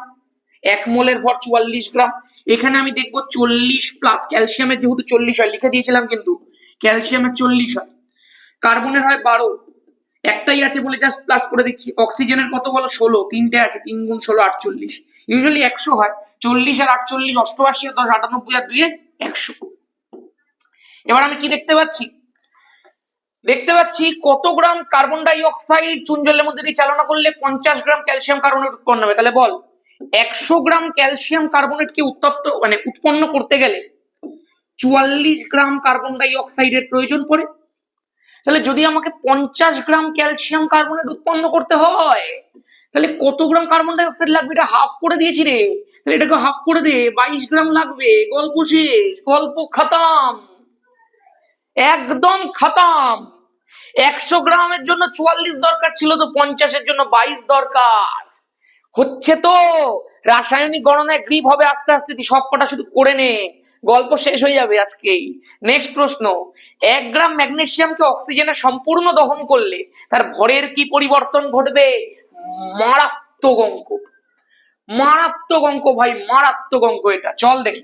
1 মোলের ভর 44 গ্রাম। এখানে আমি দেখবো 40 প্লাস, ক্যালসিয়ামের যেহেতু 40 হয় লিখে দিয়েছিলাম, কিন্তু ক্যালসিয়ামের 40 হয়, কার্বনের হয় 12, একটাই আছে বলে জাস্ট প্লাস করে দিচ্ছি। অক্সিজেনের কত বলো? 16, 3টে আছে, 3 গুণ 16 48, ইউজুয়ালি 100 হয়। 40 আর 48 88, 10 98 আর 2 100। এবার আমি কি দেখতে পাচ্ছি? দেখতে পাচ্ছি কত গ্রাম কার্বন ডাই অক্সাইড চুন জলের মধ্যে দিয়ে চালনা করলে 50 গ্রাম ক্যালসিয়াম কার্বনেট উৎপন্ন হবে। তাহলে বল 100 গ্রাম ক্যালসিয়াম কার্বনেটকে উৎপন্ন করতে গেলে 44 গ্রাম কার্বন ডাই অক্সাইডের প্রয়োজন পড়ে। তাহলে যদি আমাকে 50 গ্রাম ক্যালসিয়াম কার্বনেট উৎপন্ন করতে হয় তাহলে কত গ্রাম কার্বন ডাই অক্সাইড লাগবে? এটা হাফ করে দিয়েছি রে, তাহলে এটাকে হাফ করে দে, 22 গ্রাম লাগবে। গল্প শেষ, গল্প খতম, একদম খতম। 100 গ্রামের জন্য 44 দরকার ছিল, তো 50-এর জন্য 22 দরকার হচ্ছে। তো রাসায়নিক গণনায় গ্রিপ হবে আস্তে আস্তে, তুই সব কটা শুধু করে নে, গল্প শেষ হয়ে যাবে আজকেই। নেক্সট প্রশ্ন, 1 গ্রাম ম্যাগনেসিয়ামকে অক্সিজেনে সম্পূর্ণ দহন করলে তার ভরের কি পরিবর্তন ঘটবে? মারাত্মক অঙ্ক, মারাত্মক অঙ্ক ভাই, মারাত্মক অঙ্ক এটা। চল দেখি।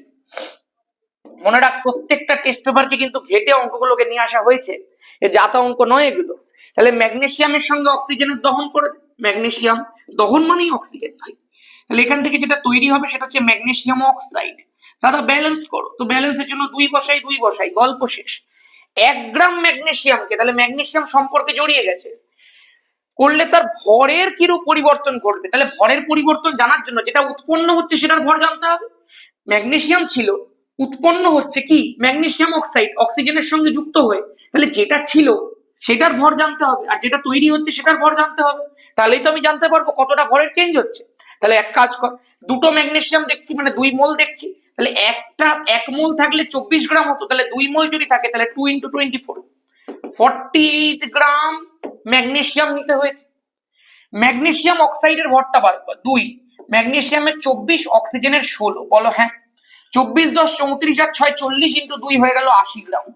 মনে রাখ, প্রত্যেকটা টেস্ট পেপারকে কিন্তু ঘেটে অঙ্কগুলোকে নিয়ে আসা হয়েছে, এ জাতা অঙ্ক নয় এগুলো। তাহলে ম্যাগনেসিয়ামের সঙ্গে অক্সিজেনের দহন করে, ম্যাগনেসিয়াম দহন মানেই অক্সিজেন ভাই। তাহলে এখান থেকে যেটা তৈরি হবে সেটা হচ্ছে ম্যাগনেসিয়াম অক্সাইড। দাদা ব্যালেন্স করো, তো ব্যালেন্সের জন্য 2 বসাই, 2 বসাই, গল্প শেষ। 1 গ্রাম ম্যাগনেসিয়ামকে, তাহলে ম্যাগনেসিয়াম সম্পর্কে জড়িয়ে গেছে, করলে তার ভরের কিরূপ পরিবর্তন ঘটবে। তাহলে ভরের পরিবর্তন জানার জন্য যেটা উৎপন্ন হচ্ছে সেটার ভর জানতে হবে। ম্যাগনেসিয়াম ছিল, উৎপন্ন হচ্ছে কি? ম্যাগনেসিয়াম অক্সাইড, অক্সিজেনের সঙ্গে যুক্ত হয়ে। তাহলে যেটা ছিল সেটার ভর জানতে হবে, আর যেটা তৈরি হচ্ছে সেটার ভর জানতে হবে। তাহলেই তো আমি জানতে পারবো কতটা ভরের চেঞ্জ হচ্ছে। তাহলে এক কাজ কর, দুটো ম্যাগনেসিয়াম দেখছি মানে 2 মোল দেখছি, তাহলে একটা 1 মোল থাকলে 24 গ্রাম হতো, তাহলে 2 মোল যদি থাকে তাহলে 2 × 24, 48 গ্রাম ম্যাগনেসিয়াম নিতে হয়েছে। ম্যাগনেসিয়াম অক্সাইডের ভরটা বার কর, 2, ম্যাগনেসিয়ামের 24, অক্সিজেনের 16, বলো হ্যাঁ। 24 10 34 আর 6 40 × 2 হয়ে গেল 80 গ্রাম।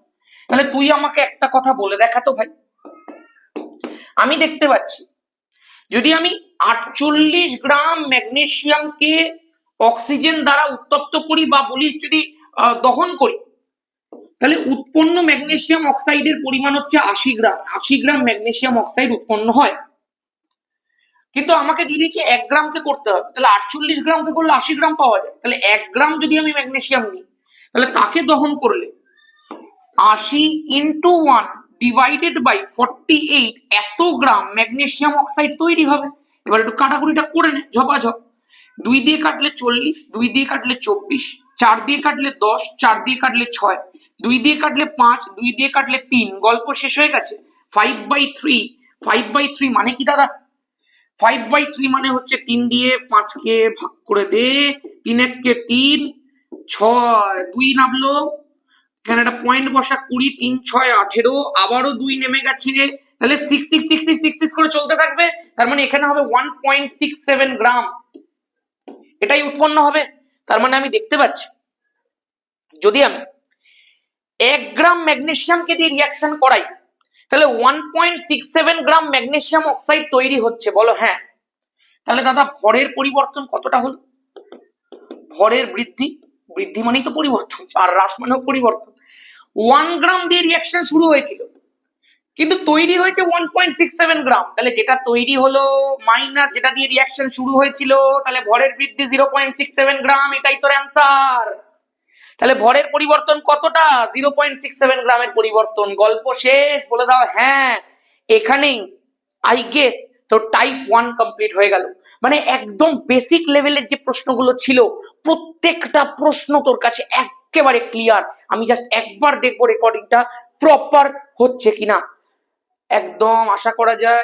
তাহলে তুই আমাকে একটা কথা বলে দেখাতো ভাই, আমি দেখতে পাচ্ছি যদি আমি 48 গ্রাম ম্যাগনেসিয়ামকে অক্সিজেন দ্বারা উত্তপ্ত করি বা বলিস যদি দহন করি, তাহলে উৎপন্ন ম্যাগনেসিয়াম অক্সাইডের পরিমাণ হচ্ছে 80 গ্রাম। 80 গ্রাম ম্যাগনেসিয়াম অক্সাইড উৎপন্ন হয়, কিন্তু আমাকে দিয়ে দিয়েছে 1 গ্রামকে করতে হবে, তাহলে 48 গ্রামকে করলে 80 গ্রাম পাওয়া যায়। তাহলে 1 গ্রাম যদি আমি ম্যাগনেসিয়াম নিই, তাহলে তাকে দহন করলে 80 ইন্টু 1 ডিভাইডেড বাই 48 এত গ্রাম ম্যাগনেসিয়াম অক্সাইড তৈরি হবে। এবার একটু কাটাকুটিটা করে নে ঝপাঝপ। 2 দিয়ে কাটলে 40, 2 দিয়ে কাটলে 24, 4 দিয়ে কাটলে 10, 4 দিয়ে কাটলে 6, 2 দিয়ে কাটলে 5, 2 দিয়ে কাটলে 3, গল্প শেষ হয়ে গেছে। 5/3, 5/3 মানে কি দাদা? 5/3 মানে হচ্ছে 3 দিয়ে 5কে ভাগ করে দে, 3 1 3, 6 2 নামলো, এখানে একটা পয়েন্ট বসা 20, 3 6 18, আবারও 2 নেমে গেছে, তাহলে 6 6 6 6 6 6 করে চলতে থাকবে। তার মানে এখানে হবে 1.67 গ্রাম, এটাই উৎপন্ন হবে। তার মানে আমি দেখতে পাচ্ছি যদি আমি 1 গ্রাম ম্যাগনেসিয়ামকে দিয়ে রিয়াকশন করাই, তাহলে 1.67 গ্রাম ম্যাগনেসিয়াম অক্সাইড তৈরি হচ্ছে। বলো হ্যাঁ। তাহলে দাদা ভরের পরিবর্তন কতটা হলো? ভরের বৃদ্ধি, বৃদ্ধি মানেই তো পরিবর্তন, আর হ্রাস মানেও পরিবর্তন। 1 গ্রাম দিয়ে রিয়াকশন শুরু হয়েছিল, কিন্তু তৈরি হয়েছে 1.67 গ্রাম। তাহলে যেটা তৈরি হলো মাইনাস যেটা দিয়ে রিয়াকশন শুরু হয়েছিল, তাহলে ভরের বৃদ্ধি 0.67 গ্রাম, এটাই তোর অ্যান্সার। তাহলে ভরের পরিবর্তন কতটা? 0.67 গ্রামের পরিবর্তন। গল্প শেষ। বলে দাও হ্যাঁ। এখানেই আই গেস তো টাইপ 1 কমপ্লিট হয়ে গেল। মানে একদম বেসিক লেভেলের যে প্রশ্নগুলো ছিল প্রত্যেকটা প্রশ্ন তোর কাছে একেবারে ক্লিয়ার। আমি জাস্ট একবার দেখবো রেকর্ডিংটা প্রপার হচ্ছে কিনা। একদম আশা করা যায়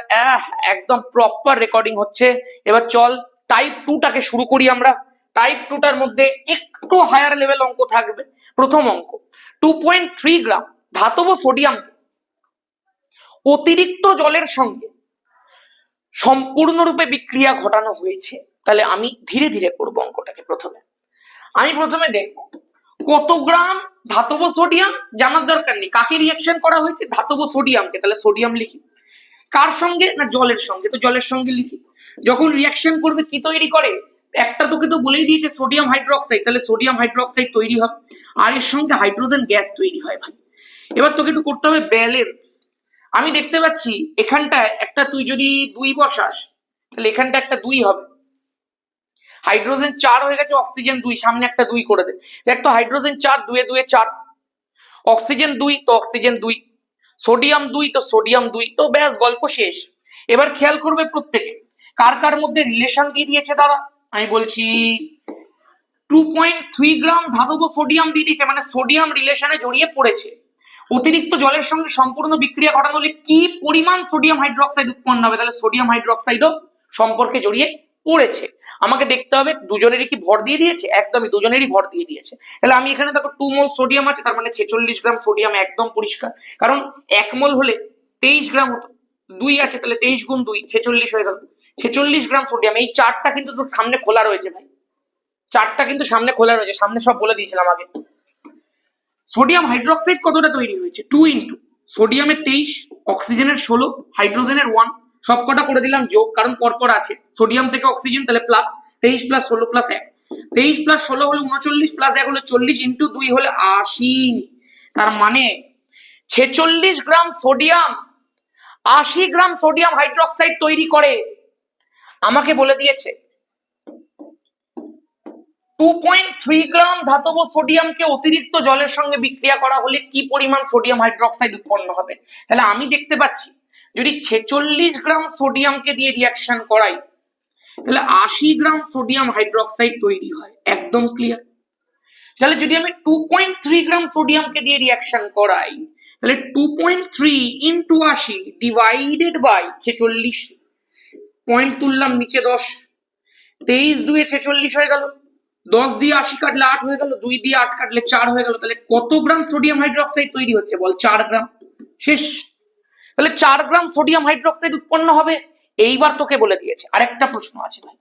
একদম প্রপার রেকর্ডিং হচ্ছে। এবার চল টাইপ 2টাকে শুরু করি আমরা। টাইপ 2টার মধ্যে একটু হায়ার লেভেল অঙ্ক থাকবে। প্রথম অঙ্ক, 2.3 গ্রাম ধাতব সোডিয়াম অতিরিক্ত জলের সঙ্গে সম্পূর্ণরূপে বিক্রিয়া ঘটানো হয়েছে। তাহলে আমি ধীরে ধীরে করবো অঙ্কটাকে। আমি প্রথমে দেখবো কত গ্রাম ধাতব সোডিয়াম, জানার দরকার নেই কাকে রিয়াকশন করা হয়েছে, ধাতব সোডিয়ামকে। তাহলে সোডিয়াম লিখি। কার সঙ্গে? না জলের সঙ্গে, তো জলের সঙ্গে লিখি। যখন রিয়াকশন করবে কি তৈরি করে? একটা তোকে তো বলেই দিয়েছে সোডিয়াম হাইড্রোক্সাইড, তাহলে সোডিয়াম হাইড্রোক্সাইড তৈরি হবে, আর এর সঙ্গে হাইড্রোজেন গ্যাস তৈরি হয় ভাই। এবার তোকে একটু করতে হবে ব্যালেন্স। আমি দেখতে পাচ্ছি এখানটায় একটা, তুই যদি 2 বসাস তাহলে এখানটা একটা 2 হবে, হাইড্রোজেন 4 হয়ে গেছে, অক্সিজেন 2, সামনে একটা 2 করে দে। দেখ তো হাইড্রোজেন 4, 2 2 4, অক্সিজেন 2 তো অক্সিজেন 2, সোডিয়াম 2 তো সোডিয়াম 2, তো ব্যাস গল্প শেষ। এবার খেয়াল করবে প্রত্যেকে কার কার মধ্যে রিলেশন দিয়ে দিয়েছে দাদা। আমি বলছি 2.3 গ্রাম ধাতব সোডিয়াম দিয়ে দিয়েছে, মানে সোডিয়াম রিলেশনে জড়িয়ে পড়েছে। অতিরিক্ত জলের সঙ্গে সম্পূর্ণ বিক্রিয়া ঘটানো হলে কি পরিমাণ সোডিয়াম হাইড্রোক্সাইড উৎপন্ন হবে? তাহলে সোডিয়াম হাইড্রোক্সাইডও সম্পর্কে জড়িয়ে পড়েছে। আমাকে দেখতে হবে দুজনেরই কি ভর দিয়ে দিয়েছে, একদমই দুজনেরই ভর দিয়ে দিয়েছে। তাহলে আমি এখানে দেখো 2 মোল সোডিয়াম আছে, তার মানে 46 গ্রাম সোডিয়াম, একদম পরিষ্কার। কারণ 1 মোল হলে 23 গ্রাম হতো, 2 আছে তাহলে 23 গুণ 2 46 হয়ে গেল। 46 গ্রাম সোডিয়াম। এই চারটা কিন্তু তোর সামনে খোলা রয়েছে ভাই, চারটা কিন্তু সামনে খোলা রয়েছে, সামনে সব বলে দিয়েছিলাম আগে। সোডিয়াম হাইড্রোক্সাইড কতটা তৈরি হয়েছে? 2 ইন্টু সোডিয়ামের 23, অক্সিজেনের 16, হাইড্রোজেনের 1, সবকটা করে দিলাম যোগ, কারণ পরপর আছে সোডিয়াম থেকে অক্সিজেন, তাহলে প্লাস 23 প্লাস 16 প্লাস 1, 23 প্লাস 16 হলো 39, প্লাস 1 হলো 40, ইন্টু 2 হলে 80। তার মানে 46 gram sodium 80 gram sodium hydroxide তৈরি করে। আমাকে বলে দিয়েছে 2.3 গ্রাম ধাতব সোডিয়ামকে অতিরিক্ত জলের সঙ্গে বিক্রিয়া করা হলে কি পরিমাণ সোডিয়াম হাইড্রোক্সাইড উৎপন্ন হবে। তাহলে আমি দেখতে পাচ্ছি যদি 46 গ্রাম সোডিয়ামকে দিয়ে রিয়াকশন করাই, তাহলে 80 গ্রাম সোডিয়াম হাইড্রোক্সাইড তৈরি হয়, একদম ক্লিয়ার। তাহলে যদি আমি 2.3 গ্রাম সোডিয়ামকে দিয়ে রিয়াকশন করাই, তাহলে 2.3 ইন্টু 80 ডিভাইডেড বাই 46, পয়েন্ট তুললাম নিচে 10, 23 2 46 হয়ে গেল, 10 দিয়ে 80 কাটলে 8 হয়ে গেল, 2 দিয়ে 8 কাটলে 4 হয়ে গেল। তাহলে কত গ্রাম সোডিয়াম হাইড্রোক্সাইড তৈরি হচ্ছে বল? 4 গ্রাম। শেষ। তাহলে 4 গ্রাম সোডিয়াম হাইড্রোক্সাইড উৎপন্ন হবে। এইবার তোকে বলে দিয়েছে আরেকটা প্রশ্ন আছে ভাই,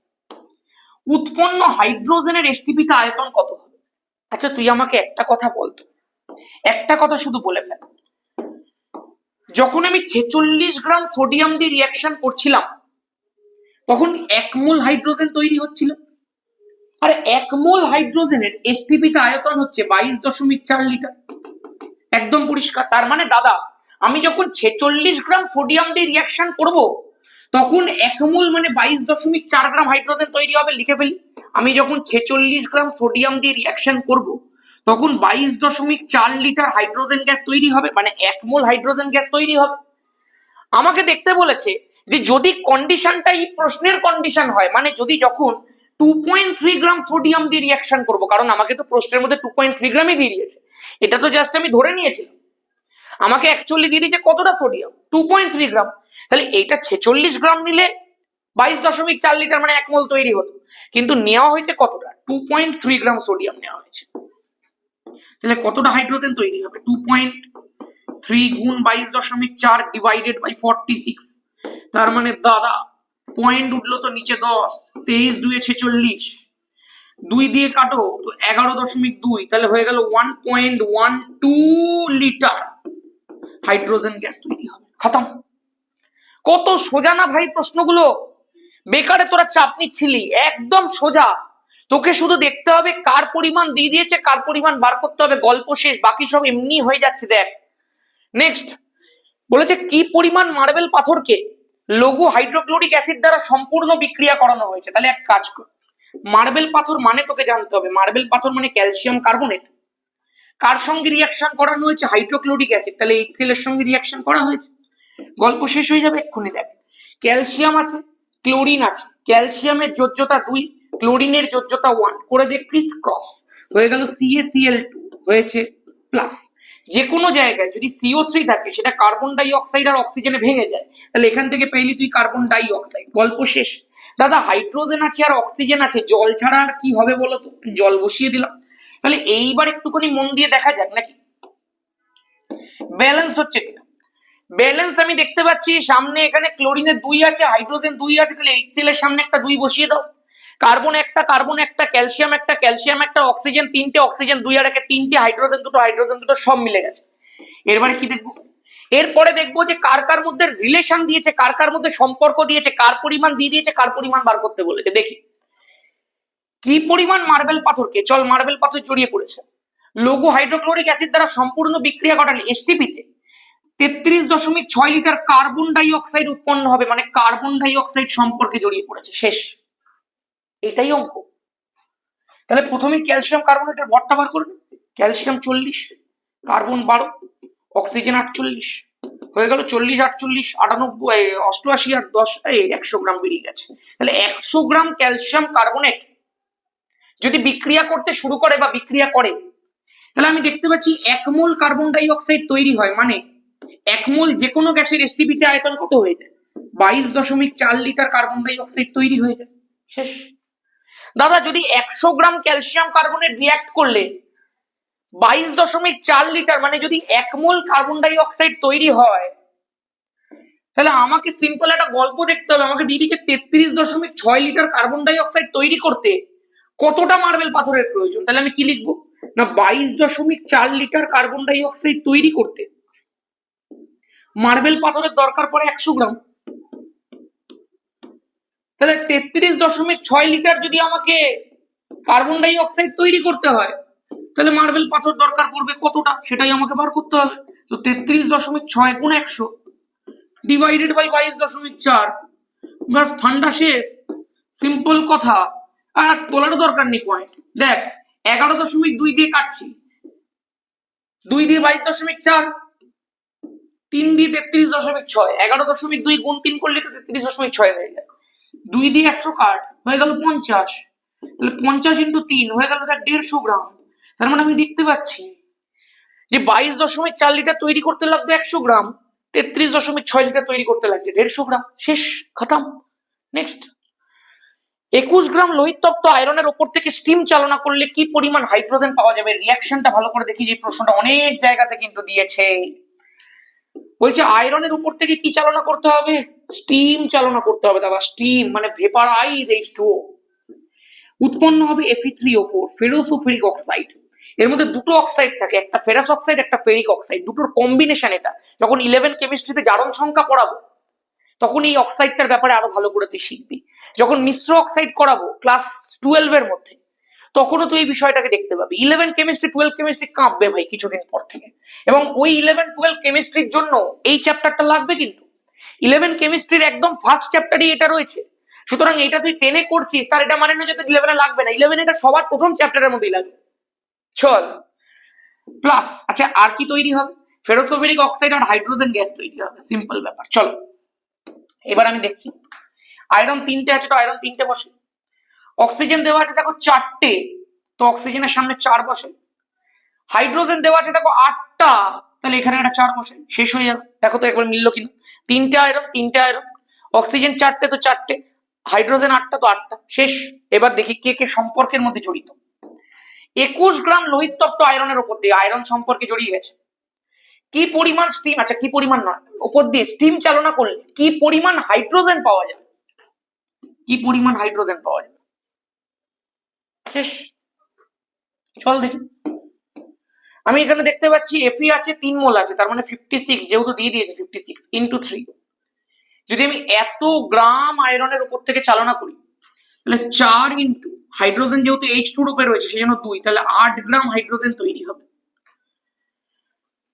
উৎপন্ন হাইড্রোজেনের এসটিপিতে আয়তন কত হবে? আচ্ছা তুই আমাকে একটা কথা বলতো, একটা কথা শুধু বলে ফেল, যখন আমি 46 গ্রাম সোডিয়াম দিয়ে রিয়াকশন করছিলাম তখন 1 মোল হাইড্রোজেন তৈরি হচ্ছিল। আর 1 মোল হাইড্রোজেনের এসটিপিতে আয়তন হচ্ছে 22.4 লিটার। একদম পরিষ্কার। তার মানে দাদা আমি যখন 46 গ্রাম সোডিয়াম দিয়ে রিয়াকশন করব তখন 1 মোল মানে 22.4 গ্রাম হাইড্রোজেন তৈরি হবে। লিখে ফেলি, আমি যখন 46 গ্রাম সোডিয়াম দিয়ে রিয়াকশন করব তখন 22.4 লিটার হাইড্রোজেন গ্যাস তৈরি হবে, মানে 1 মোল হাইড্রোজেন গ্যাস তৈরি হবে। আমাকে দেখতে বলেছে যে যদি কন্ডিশনটা এই প্রশ্নের কন্ডিশন হয়, মানে যদি যখন 2.3 গ্রাম সোডিয়াম দিয়ে রিয়াকশন করব, কারণ আমাকে তো প্রশ্নের মধ্যে 2.3 গ্রামই দিয়ে দিয়েছে, এটা তো জাস্ট আমি ধরে নিয়েছিলাম। আমাকে অ্যাকচুয়ালি দিয়ে দিয়েছে কতটা সোডিয়াম, 2.3 গ্রাম। তাহলে এইটা 46 গ্রাম নিলে 22.4 লিটার মানে 1 মোল তৈরি হতো, কিন্তু নেওয়া হয়েছে কতটা, 2.3 গ্রাম সোডিয়াম নেওয়া হয়েছে। তাহলে কতটা হাইড্রোজেন তৈরি হবে, 2.3 গুণ 22.4 ডিভাইডেড বাই 46। তার মানে দাদা পয়েন্ট উঠলো তো নিচে 10, 23 2 46, 2 দিয়ে কাটো তো 11.2, তাহলে হয়ে গেল 1.12 লিটার হাইড্রোজেন গ্যাস তৈরি হবে। খতম। কত সোজা না ভাই প্রশ্নগুলো, বেকারে তোরা চাপ নিচ্ছিলি, একদম সোজা। তোকে শুধু দেখতে হবে কার পরিমাণ দিয়ে দিয়েছে, কার পরিমাণ বার করতে হবে, গল্প শেষ, বাকি সব এমনি হয়ে যাচ্ছে। দেখ নেক্সট বলেছে কি পরিমাণ মার্বেল পাথরকে লঘু হাইড্রোক্লোরিক অ্যাসিড দ্বারা সম্পূর্ণ বিক্রিয়া করানো হয়েছে। তাহলে এক কাজ কর, মার্বেল পাথর মানে তোকে জানতে হবে, মার্বেল পাথর মানে ক্যালসিয়াম কার্বনেট। কার সঙ্গে রিয়াকশন করানো হয়েছে, হাইড্রোক্লোরিক অ্যাসিড, তাহলে HCl এর সঙ্গে রিয়াকশন করা হয়েছে। গল্প শেষ হয়ে যাবে এক্ষুনি। দেখ ক্যালসিয়াম আছে, ক্লোরিন আছে, ক্যালসিয়ামের যোজ্যতা 2, ক্লোরিনের যোজ্যতা 1, করে দেখ ক্রিস ক্রস হয়ে গেল CaCl2 হয়েছে প্লাস। যে কোনো জায়গায় যদি CO3 থাকে সেটা কার্বন ডাই অক্সাইড আর অক্সিজেনে ভেঙে যায়, তাহলে এখান থেকে পেলি তুই কার্বন ডাই অক্সাইড। গল্প শেষ। দাদা হাইড্রোজেন আছে আর অক্সিজেন আছে, জল ছাড়া আর কি হবে বলতো, জল বসিয়ে দিলাম। তাহলে এইবার একটুখানি মন দিয়ে দেখা যাক নাকি ব্যালেন্স হচ্ছে কিনা। ব্যালেন্স আমি দেখতে পাচ্ছি সামনে এখানে ক্লোরিনের 2 আছে, হাইড্রোজেন 2 আছে, তাহলে HCl এর সামনে একটা 2 বসিয়ে দাও। কার্বন একটা, কার্বন একটা, ক্যালসিয়াম একটা, ক্যালসিয়াম একটা, অক্সিজেন 3টে, অক্সিজেন 2 আর 3টে, হাইড্রোজেন 2, হাইড্রোজেন 2 সব মিলে গেছে। এরপরে কি দেখবো, এরপরে দেখবো যে কার কার মধ্যে রিলেশন দিয়েছে, কার কার মধ্যে সম্পর্ক দিয়েছে, কার পরিমাণ দিয়ে দিয়েছে, কার পরিমাণ বার করতে বলেছে। দেখি কি পরিমাণ মার্বেল পাথরকে, চল মার্বেল পাথর জড়িয়ে পড়েছে, লঘু হাইড্রোক্লোরিক অ্যাসিড দ্বারা সম্পূর্ণ বিক্রিয়া ঘটালে এসটিপিতে 33.6 লিটার কার্বন ডাই অক্সাইড উৎপন্ন হবে, মানে কার্বন ডাই অক্সাইড সম্পর্কে জড়িয়ে পড়েছে। শেষ, এটাই অঙ্ক। তাহলে প্রথমে ক্যালসিয়াম কার্বনেটের ভরটা বার করবে, ক্যালসিয়াম 40, কার্বন 12, অক্সিজেন 48, হয়ে গেল 40 48 98 88 আর 10 100 গ্রাম বেরিয়ে গেছে। তাহলে 100 গ্রাম ক্যালসিয়াম কার্বনেট যদি বিক্রিয়া করতে শুরু করে বা বিক্রিয়া করে, তাহলে আমি দেখতে পাচ্ছি 1 মোল কার্বন ডাই অক্সাইড তৈরি হয়, মানে 1 মোল যে কোনো গ্যাসের এসটিপিতে আয়তন কত হয়ে যায়, 22.4 লিটার কার্বন ডাই অক্সাইড তৈরি হয়ে যায়। শেষ। দাদা যদি 100 গ্রাম ক্যালসিয়াম কার্বনেট রিয়াক্ট করলে 22.4 লিটার, মানে যদি 1 মোল কার্বন ডাই অক্সাইড তৈরি হয়, তাহলে আমাকে সিম্পল একটা গল্প দেখতে হবে। আমাকে দিদিকে 33.6 লিটার কার্বন ডাই অক্সাইড তৈরি করতে কতটা মার্বেল পাথরের প্রয়োজন। তাহলে আমি কি লিখবো না, 22.4 লিটার কার্বন ডাই অক্সাইড তৈরি করতে মার্বেল পাথরের দরকার পড়ে 100 গ্রাম। তাহলে 33.6 লিটার যদি আমাকে কার্বন ডাই অক্সাইড তৈরি করতে হয়, তাহলে মার্বেল পাথর দরকার পড়বে কতটা, সেটাই আমাকে বার করতে হবে। তো 33.6 গুণ 100 ডিভাইডেড বাই 22.4, বাস ঠান্ডা শেষ। সিম্পল কথা, আর তোলারও দরকার নেই পয়েন্ট। দেখ 11.2 দিয়ে কাটছি, 2 দিয়ে 22.4, 3 দিয়ে 33.6, 11.2 গুণ 3 করলে তো 33.6 হয়ে যায়। 2 দিয়ে 100 কাট, হয়ে গেল 50, তাহলে 50 ইন্টু 3 হয়ে গেল 150 গ্রাম। তার মানে আমি দেখতে পাচ্ছি যে 22.4 লিটার তৈরি করতে লাগবে 100 গ্রাম, 33.6 লিটার তৈরি করতে লাগছে 150 গ্রাম। শেষ, খতম। নেক্সট 21 গ্রাম লোহিত তপ্ত আয়রনের উপর থেকে স্টিম চালনা করলে কি পরিমাণ হাইড্রোজেন পাওয়া যাবে। রিয়াকশনটা ভালো করে দেখি, যে প্রশ্নটা অনেক জায়গাতে কিন্তু দিয়েছে। বলছে আয়রনের উপর থেকে কি চালনা করতে হবে, স্টিম চালনা করতে হবে। দাদা স্টিম মানে ভেপারাইজ H2O, উৎপন্ন হবে Fe3O4 ফেরোসোফেরিক অক্সাইড। এর মধ্যে দুটো অক্সাইড থাকে, একটা ফেরাস অক্সাইড একটা ফেরিক অক্সাইড, দুটোর কম্বিনেশন এটা। যখন 11 কেমিস্ট্রিতে জারণ সংখ্যা পড়াবো তখন এই অক্সাইডটার ব্যাপারে আরো ভালো করে তুই শিখবি। যখন মিশ্র অক্সাইড করাবো ক্লাস 12 এর মধ্যে তখনও তুই এই বিষয়টাকে দেখতে পাবি। 11 কেমিস্ট্রি 12 কেমিস্ট্রি কাঁপবে ভাই কিছুদিন পর থেকে, এবং ওই 11-12 কেমিস্ট্রির জন্য এই চ্যাপ্টারটা লাগবে। কিন্তু 11 কেমিস্ট্রির একদম ফার্স্ট চ্যাপ্টারই এটা রয়েছে, সুতরাং এটা তুই 10-এ করছিস তার এটা মানে না যে 11-এ লাগবে না। 11 এটা সবার প্রথম চ্যাপ্টারের মধ্যেই লাগবে। চল প্লাস, আচ্ছা আর কি তৈরি হবে? ফেরোসোফেরিক অক্সাইড আর হাইড্রোজেন গ্যাস তৈরি হবে, সিম্পল ব্যাপার। চলো এবার আমি দেখছি, আয়রন 3টে আছে তো আয়রন 3টে বসে, অক্সিজেন দেওয়া আছে দেখো 4টে, তো অক্সিজেনের সামনে 4 বসে, হাইড্রোজেন দেওয়া আছে দেখো 8টা, তাহলে এখানে একটা 4 বসে, শেষ হয়ে যাবে। দেখো তো একবার মিললো কিনা, 3টে আয়রন, অক্সিজেন 4টে তো 4টে, হাইড্রোজেন 8টা তো 8টা, শেষ। এবার দেখি কে কে সম্পর্কের মধ্যে জড়িত। 21 গ্রাম লোহিত তপ্ত আয়রনের উপর দিয়ে আয়রন সম্পর্কে জড়িয়ে গেছে। কি পরিমাণ স্টিম, আচ্ছা কি পরিমাণ নয়, উপর দিয়ে স্টিম চালনা করলে কি পরিমাণ হাইড্রোজেন পাওয়া যাবে, কি পরিমাণ হাইড্রোজেন পাওয়া যাবে, শেষ। চল দেখি, আমি এখানে দেখতে পাচ্ছি এফি আছে 3 মোল আছে, তার মানে 56, যেহেতু দিয়ে দিয়েছে 56 ইন্টু 3। যদি আমি এত গ্রাম আয়রনের উপর থেকে চালনা করি তাহলে 4 ইন্টু হাইড্রোজেন যেহেতু H2 রূপে রয়েছে সেই জন্য 2, তাহলে 8 গ্রাম হাইড্রোজেন তৈরি হবে।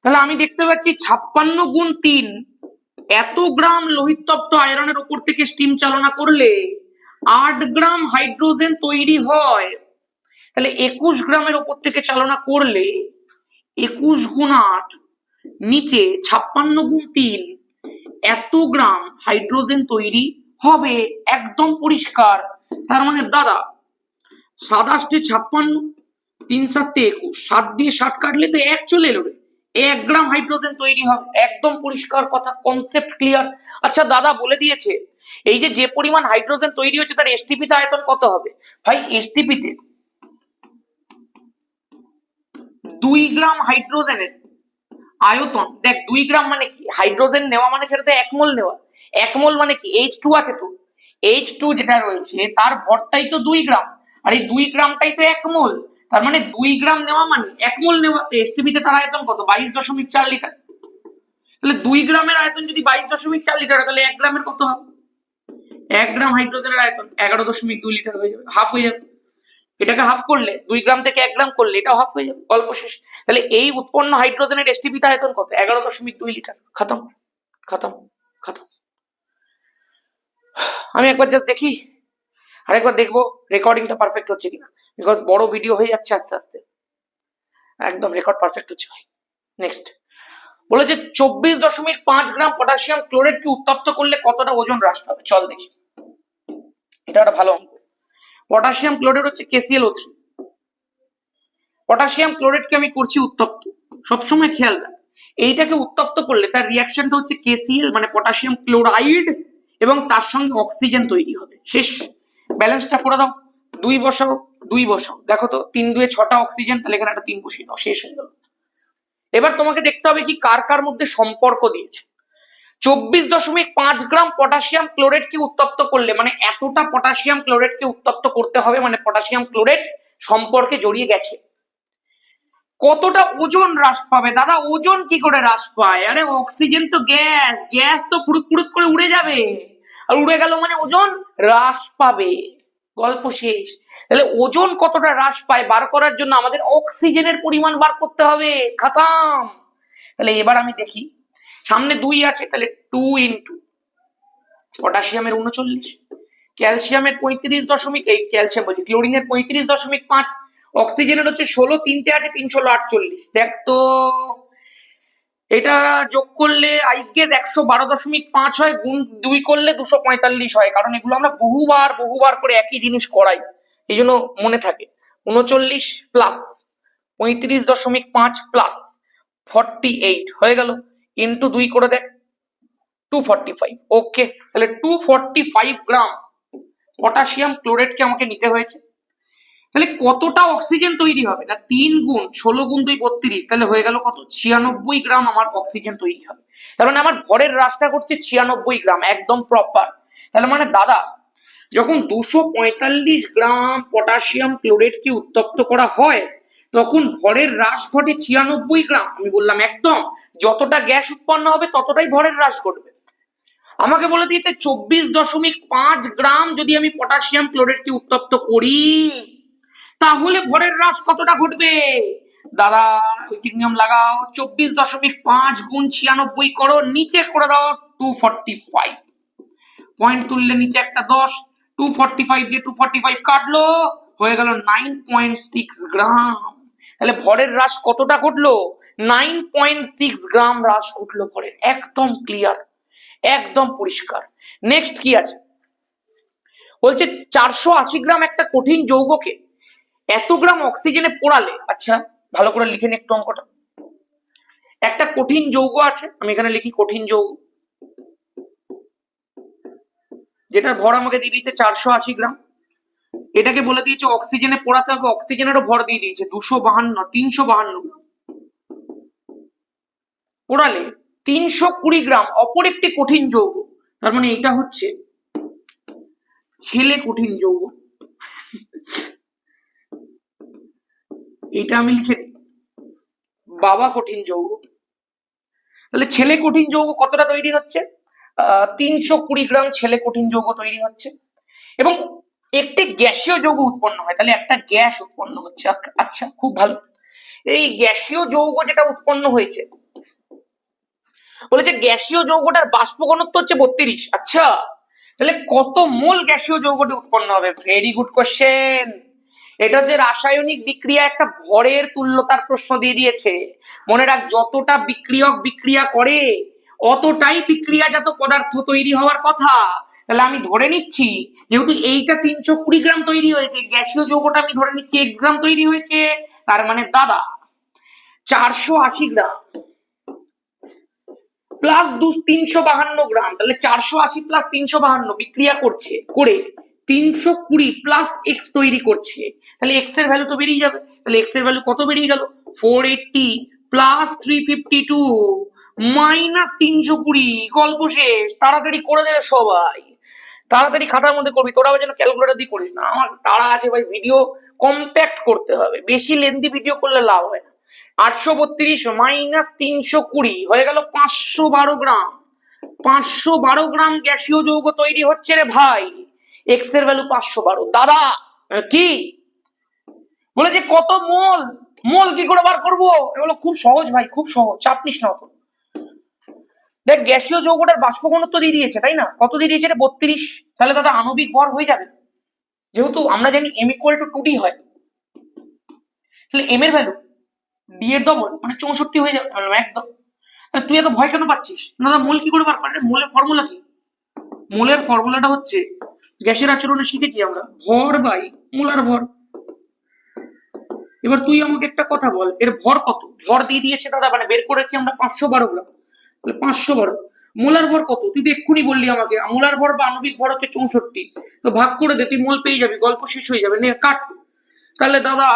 তাহলে আমি দেখতে পাচ্ছি 56 গুণ 3, এত গ্রাম লোহিত তপ্ত আয়রনের উপর থেকে স্টিম চালনা করলে 8 গ্রাম হাইড্রোজেন তৈরি হয়। তাহলে 21 গ্রামের উপর থেকে চালনা করলে 21 গুণ 8 নিচে 56 গুণ 3, এত গ্রাম হাইড্রোজেন তৈরি হবে, একদম পরিষ্কার। তার মানে দাদা 7 8 56, 3 7 21, 7 দিয়ে 7 কাটলে তো 1 চলে এলো, 1 গ্রাম হাইড্রোজেন তৈরি হবে, একদম পরিষ্কার কথা, কনসেপ্ট ক্লিয়ার। আচ্ছা দাদা বলে দিয়েছে এই যে পরিমাণ হাইড্রোজেন তৈরি হচ্ছে তার এসটিপি তে আয়তন কত হবে? ভাই এসটিপি তে 2 গ্রাম হাইড্রোজেনের আয়তন, দেখ 2 গ্রাম মানে কি, হাইড্রোজেন নেওয়া মানে সেটা তো 1 মোল নেওয়া, 1 মোল মানে কি H2 আছে, তো H2 যেটা রয়েছে তার ভরটাই তো 2 গ্রাম, আর এই 2 গ্রামটাই তো 1 মোল, তার মানে 2 গ্রাম নেওয়া মানে 1 মোল নেওয়া। এসটিপি তে তার আয়তন কত? 22.4 লিটার। তাহলে 2 গ্রামের আয়তন যদি 22.4 লিটার হয় তাহলে 1 গ্রামের কত হবে? 1 গ্রাম হাইড্রোজেনের আয়তন 11.2 লিটার হয়ে যাবে, হাফ হয়ে যাবে। এটাকে হাফ করলে 2 গ্রাম থেকে 1 গ্রাম করলে এটাও হাফ হয়ে যাবে, গল্প শেষ। তাহলে এই উৎপন্ন হাইড্রোজেনের এসটিপি তে আয়তন কত? 11.2 লিটার। খতম খতম খতম। আমি একবার জাস্ট দেখি, আরেকবার দেখবো রেকর্ডিংটা পারফেক্ট হচ্ছে কিনা, বিকজ বড় ভিডিও হয়ে যাচ্ছে আস্তে আস্তে, একদম রেকর্ড পারফেক্ট হচ্ছে ভাই। নেক্সট বলেছে 24.5 গ্রাম পটাশিয়াম ক্লোরাইডকে উত্তপ্ত করলে কতটা ওজন হ্রাস পাবে? চল দেখি, এটা একটা ভালো অঙ্ক। পটাশিয়াম ক্লোরাইড হচ্ছে KClO3, পটাশিয়াম ক্লোরাইডকে আমি করছি উত্তপ্ত, সবসময় খেয়াল রাখ এইটাকে উত্তপ্ত করলে তার রিয়াকশনটা হচ্ছে KCl মানে পটাশিয়াম ক্লোরাইড, এবং তার সঙ্গে অক্সিজেন তৈরি হবে, শেষ। ব্যালেন্সটা করে দাও, 2 বসাও 2 বসাও, দেখো তো 3 2 6টা অক্সিজেন, তাহলে এখানে একটা 3 বসিয়ে দাও, শেষ হয়ে গেল। এবার তোমাকে দেখতে হবে কি কার কার মধ্যে সম্পর্ক দিয়েছে। 24.5 গ্রাম পটাশিয়াম ক্লোরাইডকে উত্তপ্ত করলে মানে এতটা পটাশিয়াম ক্লোরাইডকে উত্তপ্ত করতে হবে, মানে পটাশিয়াম ক্লোরাইড সম্পর্কে জড়িয়ে গেছে। কতটা ওজন হ্রাস পাবে? দাদা ওজন কি করে হ্রাস পায়? আরে অক্সিজেন তো গ্যাস, গ্যাস তো ফুরুত ফুরুত করে উড়ে যাবে, আর উড়ে গেল মানে ওজন হ্রাস পাবে, গল্প শেষ। তাহলে ওজন কতটা হ্রাস পায় বার করার জন্য আমাদের অক্সিজেনের পরিমাণ বার করতে হবে, খতম। তাহলে এবার আমি দেখি, সামনে 2 আছে, তাহলে 2 ইন্টু পটাশিয়ামের 39, ক্যালসিয়ামের 35 এই ক্যালসিয়াম বলছি ক্লোরিনের 35.5, অক্সিজেনের হচ্ছে 16, 3টে আছে 3 16 48। দেখ তো এটা যোগ করলে আই গেস 112.5 হয়, গুণ 2 করলে 245 হয়, কারণ এগুলো আমরা বহুবার করে একই জিনিস করাই, এই জন্য মনে থাকে। 39 প্লাস 35.5 প্লাস 48 হয়ে গেল, ইন্টু 2 করে দেখ 245। ওকে, তাহলে 245 গ্রাম পটাশিয়াম ক্লোরাইডকে আমাকে নিতে হয়েছে। তাহলে কতটা অক্সিজেন তৈরি হবে? না 3 গুণ 16 গুণ 2 32, তাহলে হয়ে গেল কত? 96 গ্রাম আমার অক্সিজেন তৈরি হবে। তার মানে আমার ভরের হ্রাসটা করছে 96 গ্রাম, একদম প্রপার। তাহলে মানে দাদা যখন 245 গ্রাম পটাশিয়াম ক্লোরাইডকে উত্তপ্ত করা হয় তখন ভরের হ্রাস ঘটে 96 গ্রাম। আমি বললাম একদম, যতটা গ্যাস উৎপন্ন হবে ততটাই ভরের হ্রাস ঘটবে। আমাকে বলে দিয়েছে 24.5 গ্রাম যদি আমি পটাশিয়াম ক্লোরেটকে উত্তপ্ত করি তাহলে ভরের হ্রাস কতটা ঘটবে। দাদা ঐকিক নিয়ম লাগাও, 24.5 গুণ 96 করো, নিচে করে দাও 245, পয়েন্ট তুললে নিচে একটা 10, 245 দিয়ে 245 কাটলো, হয়ে গেল 9.6 গ্রাম। তাহলে ভরের হ্রাস কতটা ঘটলো? 9.6 গ্রাম হ্রাস ঘটলো ভরের। একদম ক্লিয়ার, একদম পরিষ্কার। নেক্সট কি আছে বলছে, 480 গ্রাম একটা কঠিন যৌগকে এত গ্রাম অক্সিজেনে পোড়ালে, আচ্ছা ভালো করে লিখে নে একটু অঙ্কটা। একটা কঠিন যৌগ আছে, আমি এখানে লিখি কঠিন যৌগ, যেটার ভর আমাকে দিয়ে দিয়েছে 480 গ্রাম। এটাকে বলে দিয়েছে অক্সিজেনে পোড়াতে হবে, অক্সিজেনেরও ভর দিয়ে দিয়েছে 252, 352 গ্রাম। পোড়ালে 320 গ্রাম অপর একটি কঠিন যৌগ, তার মানে এটা হচ্ছে ছেলে কঠিন যৌগ। এটা আমি লিখে দিই বাবা কঠিন যৌগ। তাহলে ছেলে কঠিন যৌগ কতটা তৈরি হচ্ছে? 320 গ্রাম ছেলে কঠিন যৌগ তৈরি হচ্ছে এবং একটি গ্যাসীয় যৌগ উৎপন্ন হয়। তাহলে একটা গ্যাস উৎপন্ন হচ্ছে। আচ্ছা খুব ভালো। এই গ্যাসীয় যৌগ যেটা উৎপন্ন হয়েছে, বলেছে গ্যাসীয় যৌগটার বাষ্প ঘনত্ব হচ্ছে 32। আচ্ছা তাহলে কত মোল গ্যাসীয় যৌগটি উৎপন্ন হবে? Very good question. এটা যে রাসায়নিক বিক্রিয়া একটা ভরের তুল্যতার প্রশ্ন দিয়ে দিয়েছে। মনে রাখ, যতটা বিক্রিয়ক বিক্রিয়া করে অতটাই বিক্রিয়াজাত পদার্থ তৈরি হওয়ার কথা। তাহলে আমি ধরে নিচ্ছি যেহেতু এইটা 320 গ্রাম তৈরি হয়েছে, গ্যাসীয় যৌগটা আমি ধরে নিচ্ছি x গ্রাম তৈরি হয়েছে, তার মানে দাদা 480 গ্রাম প্লাস 352 গ্রাম, তাহলে 480 প্লাস 352 বিক্রিয়া করছে, করে 320 প্লাস এক্স তৈরি করছে। তাহলে এক্স এর ভ্যালু তো বেরিয়ে যাবে। তাহলে এক্স এর ভ্যালু কত বেরিয়ে গেল? 480 প্লাস 352 মাইনাস 320। গল্প শেষ। তাড়াতাড়ি করে দেবে সবাই, তাড়াতাড়ি খাতার মধ্যে করবি, তোরা যেন ক্যালকুলেটর দিয়ে করিস না। আমার তাড়া আছে ভাই, ভিডিও কম্প্যাক্ট করতে হবে, বেশি লেন্দি ভিডিও করলে লাভ হয় না। 832 মাইনাস 320 হয়ে গেল 512 গ্রাম। 512 গ্রাম গ্যাসীয় যৌগ তৈরি হচ্ছে রে ভাই। এক্স এর ভ্যালু 512। দাদা কি বলেছে কত মোল? মোল কি করে বার করবো? এগুলো খুব সহজ ভাই, খুব সহজ, চাপ নিস না অত। দেখ গ্যাসীয় যৌগটার বাষ্প ঘনত্ব দিয়ে দিয়েছে, তাই না? কত দিয়ে দিয়েছে রে? 32। তাহলে দাদা আণবিক ভর হয়ে যাবে, যেহেতু আমরা জানি m ইকুয়াল টু 2d হয়, তাহলে m এর ভ্যালু d এর ডবল মানে 64 হয়ে যাবে। একদম। তুই এত ভয় কেন পাচ্ছিস? না মোল কি করে বার করে? মোলের ফর্মুলা কি? মোলের ফর্মুলাটা হচ্ছে, গ্যাসের আচরণে শিখেছি আমরা, ভর বাই মোলার ভর। এবার তুই আমাকে একটা কথা বল, এর ভর কত? ভর দিয়ে দিয়েছে দাদা, মানে বের করেছি আমরা 512 গ্রাম। তাহলে 512 মোলার ভর কত? তুই তো এক্ষুনি বললি আমাকে মোলার ভর বা আণবিক ভর হচ্ছে 64। তো ভাগ করে দে, তুই মোল পেয়ে যাবি, গল্প শেষ হয়ে যাবে। নে কাট। তাহলে দাদা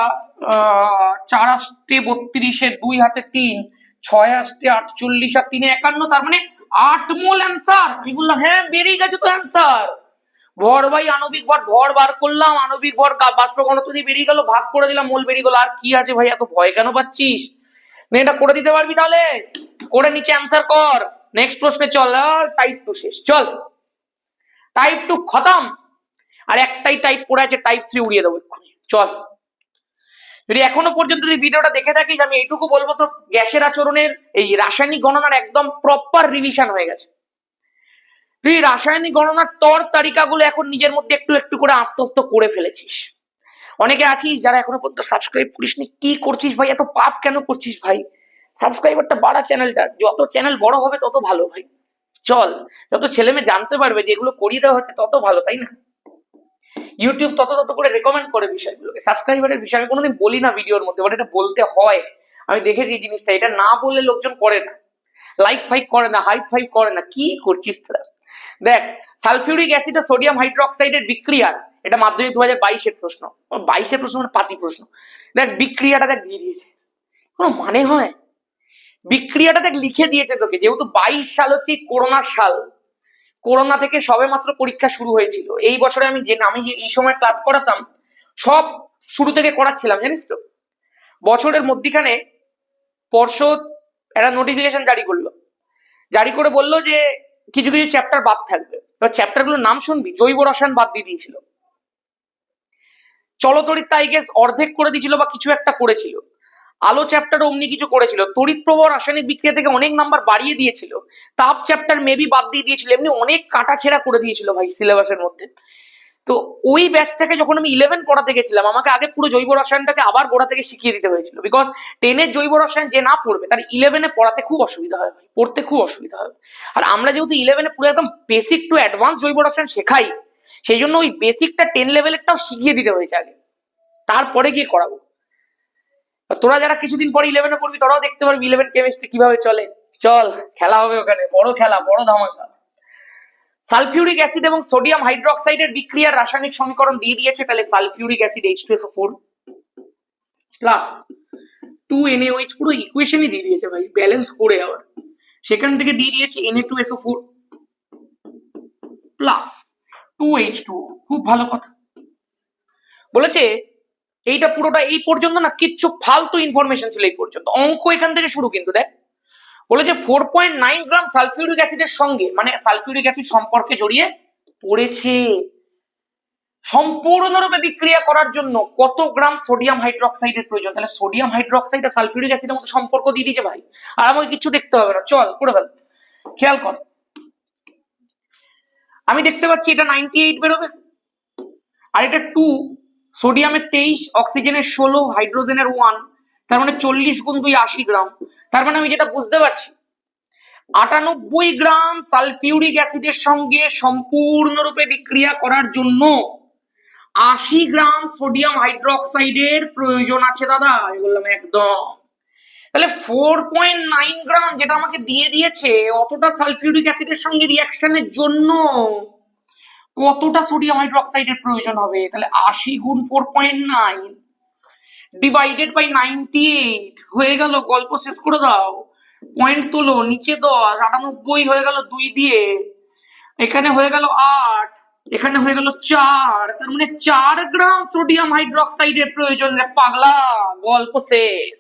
4 আসতে 32, 2 হাতে 3, 6 আসতে 48 আর 3 51, তার মানে 8 মোল অ্যান্সার। আমি বললাম হ্যাঁ বেরিয়ে গেছে তো অ্যান্সার। ভর বাই আণবিক ভর, ভর বার করলাম, আণবিক ভর বাষ্প ঘনত্ব দিয়ে বেরিয়ে গেল, ভাগ করে দিলাম, মোল বেরিয়ে গেল। আর কি আছে ভাই, এত ভয় কেন পাচ্ছিস? এটা করে দিতে পারবি? তাহলে করে নিচে অ্যান্সার কর। নেক্সট প্রশ্নে চল। টাইপ 2 শেষ, চল টাইপ 2 খতম। আর একটাই টাইপ পড়ে আছে, টাইপ 3 উড়িয়ে দেবো এক্ষুনি। চল, যদি এখনো পর্যন্ত যদি ভিডিওটা দেখে থাকিস, আমি এইটুকু বলবো, তো গ্যাসের আচরণের এই রাসায়নিক গণনার একদম প্রপার রিভিশন হয়ে গেছে। তুই রাসায়নিক গণনার তর তালিকাগুলো এখন নিজের মধ্যে একটু একটু করে আত্মস্থ করে ফেলেছিস। অনেকে আছিস যারা এখনো পর্যন্ত সাবস্ক্রাইব করিসনি, কি করছিস ভাই? এত পাপ কেন করছিস ভাই? সাবস্ক্রাইবারটা বাড়া চ্যানেলটা, যত চ্যানেল বড় হবে তত ভালো ভাই। চল, যত ছেলে মেয়ে জানতে পারবে যে এগুলো করিয়ে দেওয়া হচ্ছে তত ভালো, তাই না? ইউটিউব তত তত করে রেকমেন্ড করে বিষয়গুলোকে। সাবস্ক্রাইবারের বিষয় আমি কোনোদিন বলি না ভিডিওর মধ্যে, বাট এটা বলতে হয়। আমি দেখেছি এই জিনিসটা, এটা না বললে লোকজন করে না, লাইক ফাইক করে না, হাইপ ফাইপ করে না। কি করছিস তোরা? দেখ, সালফিউরিক অ্যাসিড ও সোডিয়াম হাইড্রোক্সাইডের বিক্রিয়ার, এটা মাধ্যমিক 2022-এর প্রশ্ন। 22-এর প্রশ্ন মানে পাতি প্রশ্ন। দেখ বিক্রিয়াটা দেখ দিয়ে দিয়েছে, কোনো মানে হয়? বিক্রিয়াটা দেখ লিখে দিয়েছে তোকে, যেহেতু 22 সাল হচ্ছে করোনার সাল, করোনা থেকে সবে মাত্র পরীক্ষা শুরু হয়েছিল। এই বছরে আমি যে এই সময় ক্লাস করাতাম, সব শুরু থেকে করাচ্ছিলাম, জানিস তো। বছরের মধ্যিখানে পর্ষদ একটা নোটিফিকেশন জারি করে বললো যে কিছু কিছু চ্যাপ্টার বাদ থাকবে। এবার চ্যাপ্টারগুলোর নাম শুনবি, জৈব রসায়ন বাদ দিয়ে দিয়েছিল, চলতরিৎ আই গেস অর্ধেক করে দিয়েছিল বা কিছু একটা করেছিল, আলো চ্যাপ্টার অমনি কিছু করেছিল, তড়িৎ প্রবাহ রাসায়নিক বিক্রিয়া থেকে অনেক নাম্বার বাড়িয়ে দিয়েছিল, তাপ চ্যাপ্টার মেবি বাদ দিয়ে দিয়েছিল, এমনি অনেক কাটাছেড়া করে দিয়েছিল ভাই সিলেবাসের মধ্যে। তো ওই ব্যাচটাকে যখন আমি 11 পড়াতে গেছিলাম, আমাকে আগে পুরো জৈব রসায়নটাকে আবার গোড়া থেকে শিখিয়ে দিতে হয়েছিল, বিকজ 10-এর জৈব রসায়ন যে না পড়বে তার 11-এ পড়াতে খুব অসুবিধা হয়, পড়তে খুব অসুবিধা হবে। আর আমরা যেহেতু 11-এ পুরো একদম বেসিক টু অ্যাডভান্স জৈব রসায়ন শেখাই, সেই জন্য ওই বেসিকটা 10 লেভেলেরটাও শিখিয়ে দিতে হয়েছে আগে, তারপরে গিয়ে করাবো। তোরা যারা কিছুদিন পরে 11-এ পড়বি তোরাও দেখতে পারবি 11 কেমিস্ট্রি কিভাবে চলে। চল খেলা হবে ওখানে, বড় খেলা, বড় ধামাকা। সালফিউরিক অ্যাসিড এবং সোডিয়াম হাইড্রোক্সাইডের বিক্রিয়ার রাসায়নিক সমীকরণ দিয়ে দিয়েছে, তাহলে sulphuric acid H2SO4 plus 2NaOH, পুরো ইকুয়েশনই দিয়ে দিয়েছে ভাই, ব্যালেন্স করে আবার সেখান থেকে দিয়ে দিয়েছে Na2SO4 প্লাস 2H2O। খুব ভালো কথা বলেছে। এইটা পুরোটা এই পর্যন্ত না কিচ্ছু ফালতু ইনফরমেশন ছিল এই পর্যন্ত, অঙ্ক এখান থেকে শুরু। কিন্তু দেখ বলেছে 4.9 গ্রাম সালফিউরিক অ্যাসিডের সঙ্গে, মানে সালফিউরিক অ্যাসিড সম্পর্কে জড়িয়ে পড়েছে, সম্পূর্ণরূপে বিক্রিয়া করার জন্য কত গ্রাম সোডিয়াম হাইড্রোক্সাইডের প্রয়োজন। তাহলে সোডিয়াম হাইড্রোক্সাইড আর সালফিউরিক অ্যাসিডের মধ্যে সম্পর্ক দিয়ে দিয়েছে ভাই, আর আমাকে কিছু দেখতে হবে না, চল করে ফেল। খেয়াল কর, আমি দেখতে পাচ্ছি এটা 98 বেরোবে, আর এটা 2, সোডিয়ামের 23, অক্সিজেনের 16, হাইড্রোজেনের 1, তার মানে 40 গুণ 2 80 গ্রাম। তার মানে আমি যেটা বুঝতে পারছি 98 গ্রাম সালফিউরিক অ্যাসিডের সঙ্গে সম্পূর্ণরূপে বিক্রিয়া করার জন্য 80 গ্রাম সোডিয়াম হাইড্রোক্সাইডের প্রয়োজন আছে দাদা, আমি বললাম একদম। তাহলে 4.9 গ্রাম যেটা আমাকে দিয়ে দিয়েছে, অতটা সালফিউরিক অ্যাসিডের সঙ্গে রিঅ্যাকশনের জন্য কতটা সোডিয়াম হাইড্রোক্সাইডের প্রয়োজন হবে। তাহলে 80 গুণ 4.9 ডিভাইডেড বাই 98 হয়ে গেল, গল্প শেষ করে দাও, পয়েন্ট তোলো, নিচে 10, 98 হয়ে গেল 2 দিয়ে, এখানে হয়ে গেল 8, এখানে হয়ে গেল 4, তার মানে 4 গ্রাম সোডিয়াম হাইড্রোক্সাইডের প্রয়োজন রে পাগলা, গল্প শেষ,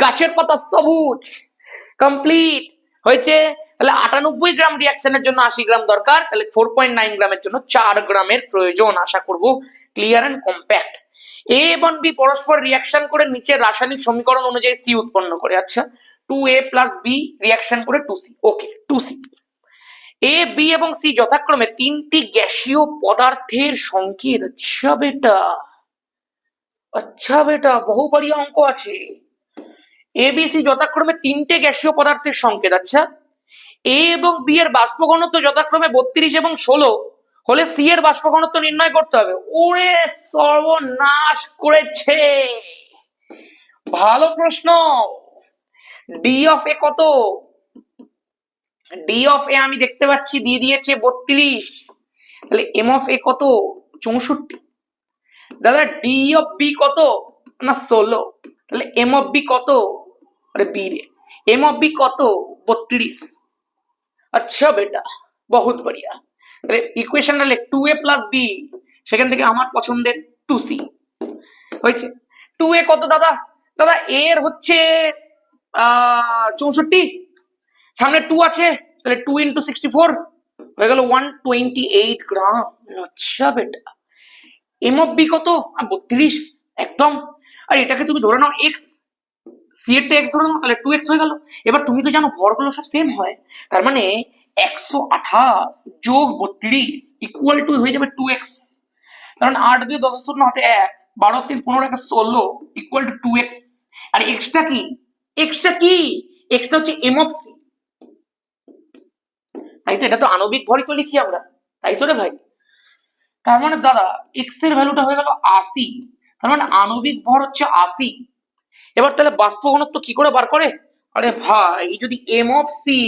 গাছের পাতা সবুজ, কমপ্লিট হয়েছে। তাহলে 98 গ্রাম রিঅ্যাকশনের জন্য 80 গ্রাম দরকার, তাহলে 4.9 গ্রামের জন্য 4 গ্রামের প্রয়োজন। আশা করব ক্লিয়ার এন্ড কম্প্যাক্ট। এ এবং বি পরস্পর রিঅ্যাকশন করে নিচের রাসায়নিক সমীকরণ অনুযায়ী সি উৎপন্ন করে। আচ্ছা, 2A প্লাস বি রিঅ্যাকশন করে 2C। ওকে, 2C। এ, বি এবং সি যথাক্রমে 3টি গ্যাসীয় পদার্থের সংকেত। আচ্ছা বেটা বহুবারীয় অঙ্ক আছে। এ বি সি যথাক্রমে 3টে গ্যাসীয় পদার্থের সংকেত। আচ্ছা, এ এবং বি এর বাষ্প ঘনত্ব যথাক্রমে 32 এবং 16 হলে সি এর বাষ্প ঘনত্ব নির্ণয় করতে হবে। ওরে সর্বনাশ করেছে, ভালো প্রশ্ন। ডি অফ এ কত? ডি অফ এ আমি দেখতে পাচ্ছি দিয়ে দিয়েছে 32, তাহলে এম অফ এ কত? 64। দাদা ডি অফ বি কত? না 16, তাহলে এম অফ বি কত? আরে বি রে, এম অফ বি কত? 32। আচ্ছা বেটা বহুত বড়িয়া। তাহলে ইকুয়েশনটা লেখ 2A প্লাস বি, সেখান থেকে আমার পছন্দের 2C হয়েছে। 2A কত দাদা? দাদা এর হচ্ছে 64, সামনে 2 আছে, তাহলে 2 × 64 হয়ে গেল 128 গ্রাম। আচ্ছা বেটা, এম অফ বি কত? 32 একদম। আর এটাকে তুমি ধরে নাও এক্স, সি এর এক্স ধরে নাও, তাহলে 2x হয়ে গেল। এবার তুমি তো জানো ভরগুলো সব সেম হয়, তার মানে 128 যোগ 32 ইকুয়াল টু হয়ে যাবে 2x। কারণ 8 দিয়ে 10 শূন্য হাতে 1, 12 3 15 1 16 ইকুয়াল টু 2x। আর এক্সটা কি? এক্সটা হচ্ছে এম অফ সি, তাই তো? এটা তো আণবিক ভরই তো লিখি আমরা, তাই তো রে ভাই? তার মানে দাদা এক্স এর ভ্যালুটা হয়ে গেল 80, তার মানে আণবিক ভর হচ্ছে 80। এবার তাহলে বাষ্প ঘনত্ব কি করে বার করে? আরে ভাই যদি এম অফ সি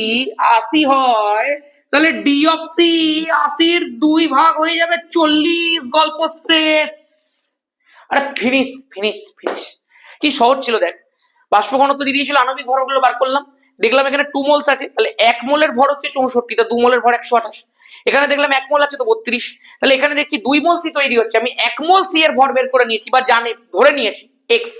80 হয়, তাহলে ডি অফ সি 80-র 2 ভাগ হয়ে যাবে 40, গল্প শেষ। আরে ফিনিশ। কি সহজ ছিল দেখ, বাষ্প ঘনত্ব দিয়ে দিয়েছিল, আণবিক ভরগুলো বার করলাম, দেখলাম এখানে 2 মোলস আছে, তাহলে 1 মোলের ভর হচ্ছে 64, তা 2 মোলের ভর 128। এখানে দেখলাম 1 মোল আছে তো 32, তাহলে এখানে দেখছি 2 মোল সি তৈরি হচ্ছে, আমি 1 মোল সি এর ভর বের করে নিয়েছি বা ধরে নিয়েছি এক্স।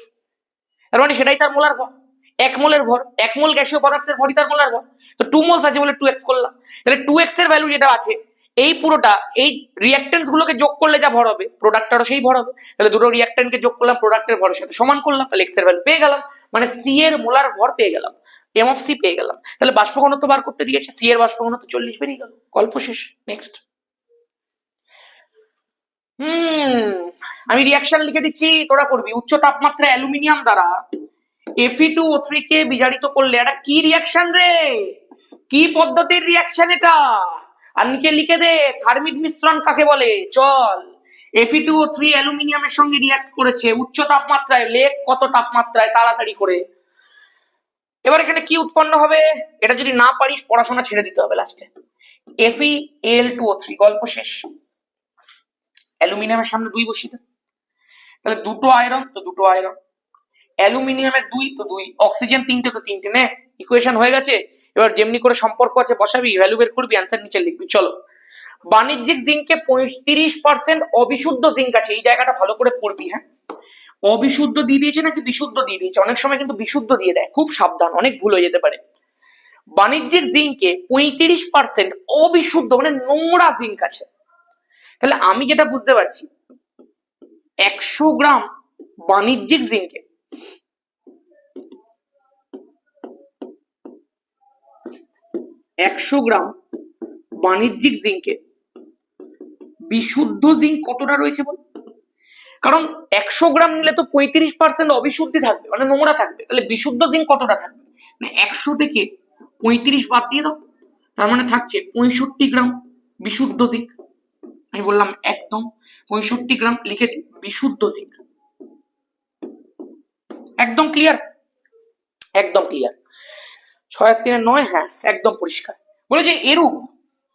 তার মানে সেটাই তার মোলার ভর। 1 মোলের ভর, 1 মোল গ্যাসীয় পদার্থের ভরই তার মোলার ভর। তো 2 মোলস আছে বলে 2x করলাম। তাহলে 2x এর ভ্যালু যেটা আছে এই পুরোটা এই রিঅ্যাকট্যান্টস গুলোকে যোগ করলে যা ভর হবে প্রোডাক্টটারও সেই ভর হবে। তাহলে দুটো রিঅ্যাকট্যান্টকে যোগ করলাম, প্রোডাক্টের ভরের সাথে সমান করলাম, তাহলে x এর ভ্যালু পেয়ে গেলাম, মানে c এর মোলার ভর পেয়ে গেলাম, m অফ c পেয়ে গেলাম। তাহলে বাষ্প ঘনত্ব বার করতে দিয়েছে, c এর বাষ্প ঘনত্ব 40 বেরিয়ে গেল, গল্প শেষ। নেক্সট। আমি রিঅ্যাকশন লিখে দিচ্ছি, তোরা করবি। উচ্চ তাপমাত্রা অ্যালুমিনিয়াম দ্বারা Fe2O3 কে বিজারিত করলে এটা কি রিঅ্যাকশন রে, কি পদ্ধতির রিঅ্যাকশন এটা? আর নিচে লিখে দে থার্মিক মিশ্রণ কাকে বলে। চল, Fe2O3 অ্যালুমিনিয়ামের সঙ্গে রিঅ্যাক্ট করেছে উচ্চ তাপমাত্রায়, লেখ কত তাপমাত্রায় তাড়াতাড়ি করে। এবার এখানে কি উৎপন্ন হবে, এটা যদি না পারিস পড়াশোনা ছেড়ে দিতে হবে লাস্টে। FeAl2O3, গল্প শেষ। অ্যালুমিনিয়ামের সামনে 2 বসিয়ে, তাহলে দুটো আয়রন তো দুটো আয়রন, অ্যালুমিনিয়ামের 2 তো 2, অক্সিজেন 3টে তো 3টে, নে ইকুয়েশন হয়ে গেছে। এবার যেমনি করে সম্পর্ক আছে বসাবি, ভ্যালু বের করবি, অ্যান্সার নিচে লিখবি। চলো, বাণিজ্যিক জিঙ্কে 35% অবিশুদ্ধ জিঙ্ক আছে, এই জায়গাটা ভালো করে পড়বি। হ্যাঁ, অবিশুদ্ধ দিয়ে দিয়েছে নাকি বিশুদ্ধ দিয়ে দিয়েছে, অনেক সময় কিন্তু বিশুদ্ধ দিয়ে দেয়, খুব সাবধান, অনেক ভুল হয়ে যেতে পারে। বাণিজ্যিক জিঙ্কে 35% অবিশুদ্ধ মানে নোংরা জিঙ্ক আছে। তাহলে আমি যেটা বুঝতে পারছি 100 গ্রাম বাণিজ্যিক জিঙ্কে 100 গ্রাম বাণিজ্যিক জিঙ্কে বিশুদ্ধ জিঙ্ক কতটা রয়েছে বল। কারণ 100 গ্রাম নিলে তো 35% অবিশুদ্ধি থাকবে, মানে নোংরা থাকবে, তাহলে বিশুদ্ধ জিঙ্ক কতটা থাকবে, মানে 100 থেকে 35 বাদ দিয়ে দাও, তার মানে থাকছে 65 গ্রাম বিশুদ্ধ জিঙ্ক। আমি বললাম একদম 65 গ্রাম লিখে দিই বিশুদ্ধ জিঙ্ক। একদম ক্লিয়ার, একদম ক্লিয়ার। 6 আর 3 9, হ্যাঁ একদম পরিষ্কার। বলে যে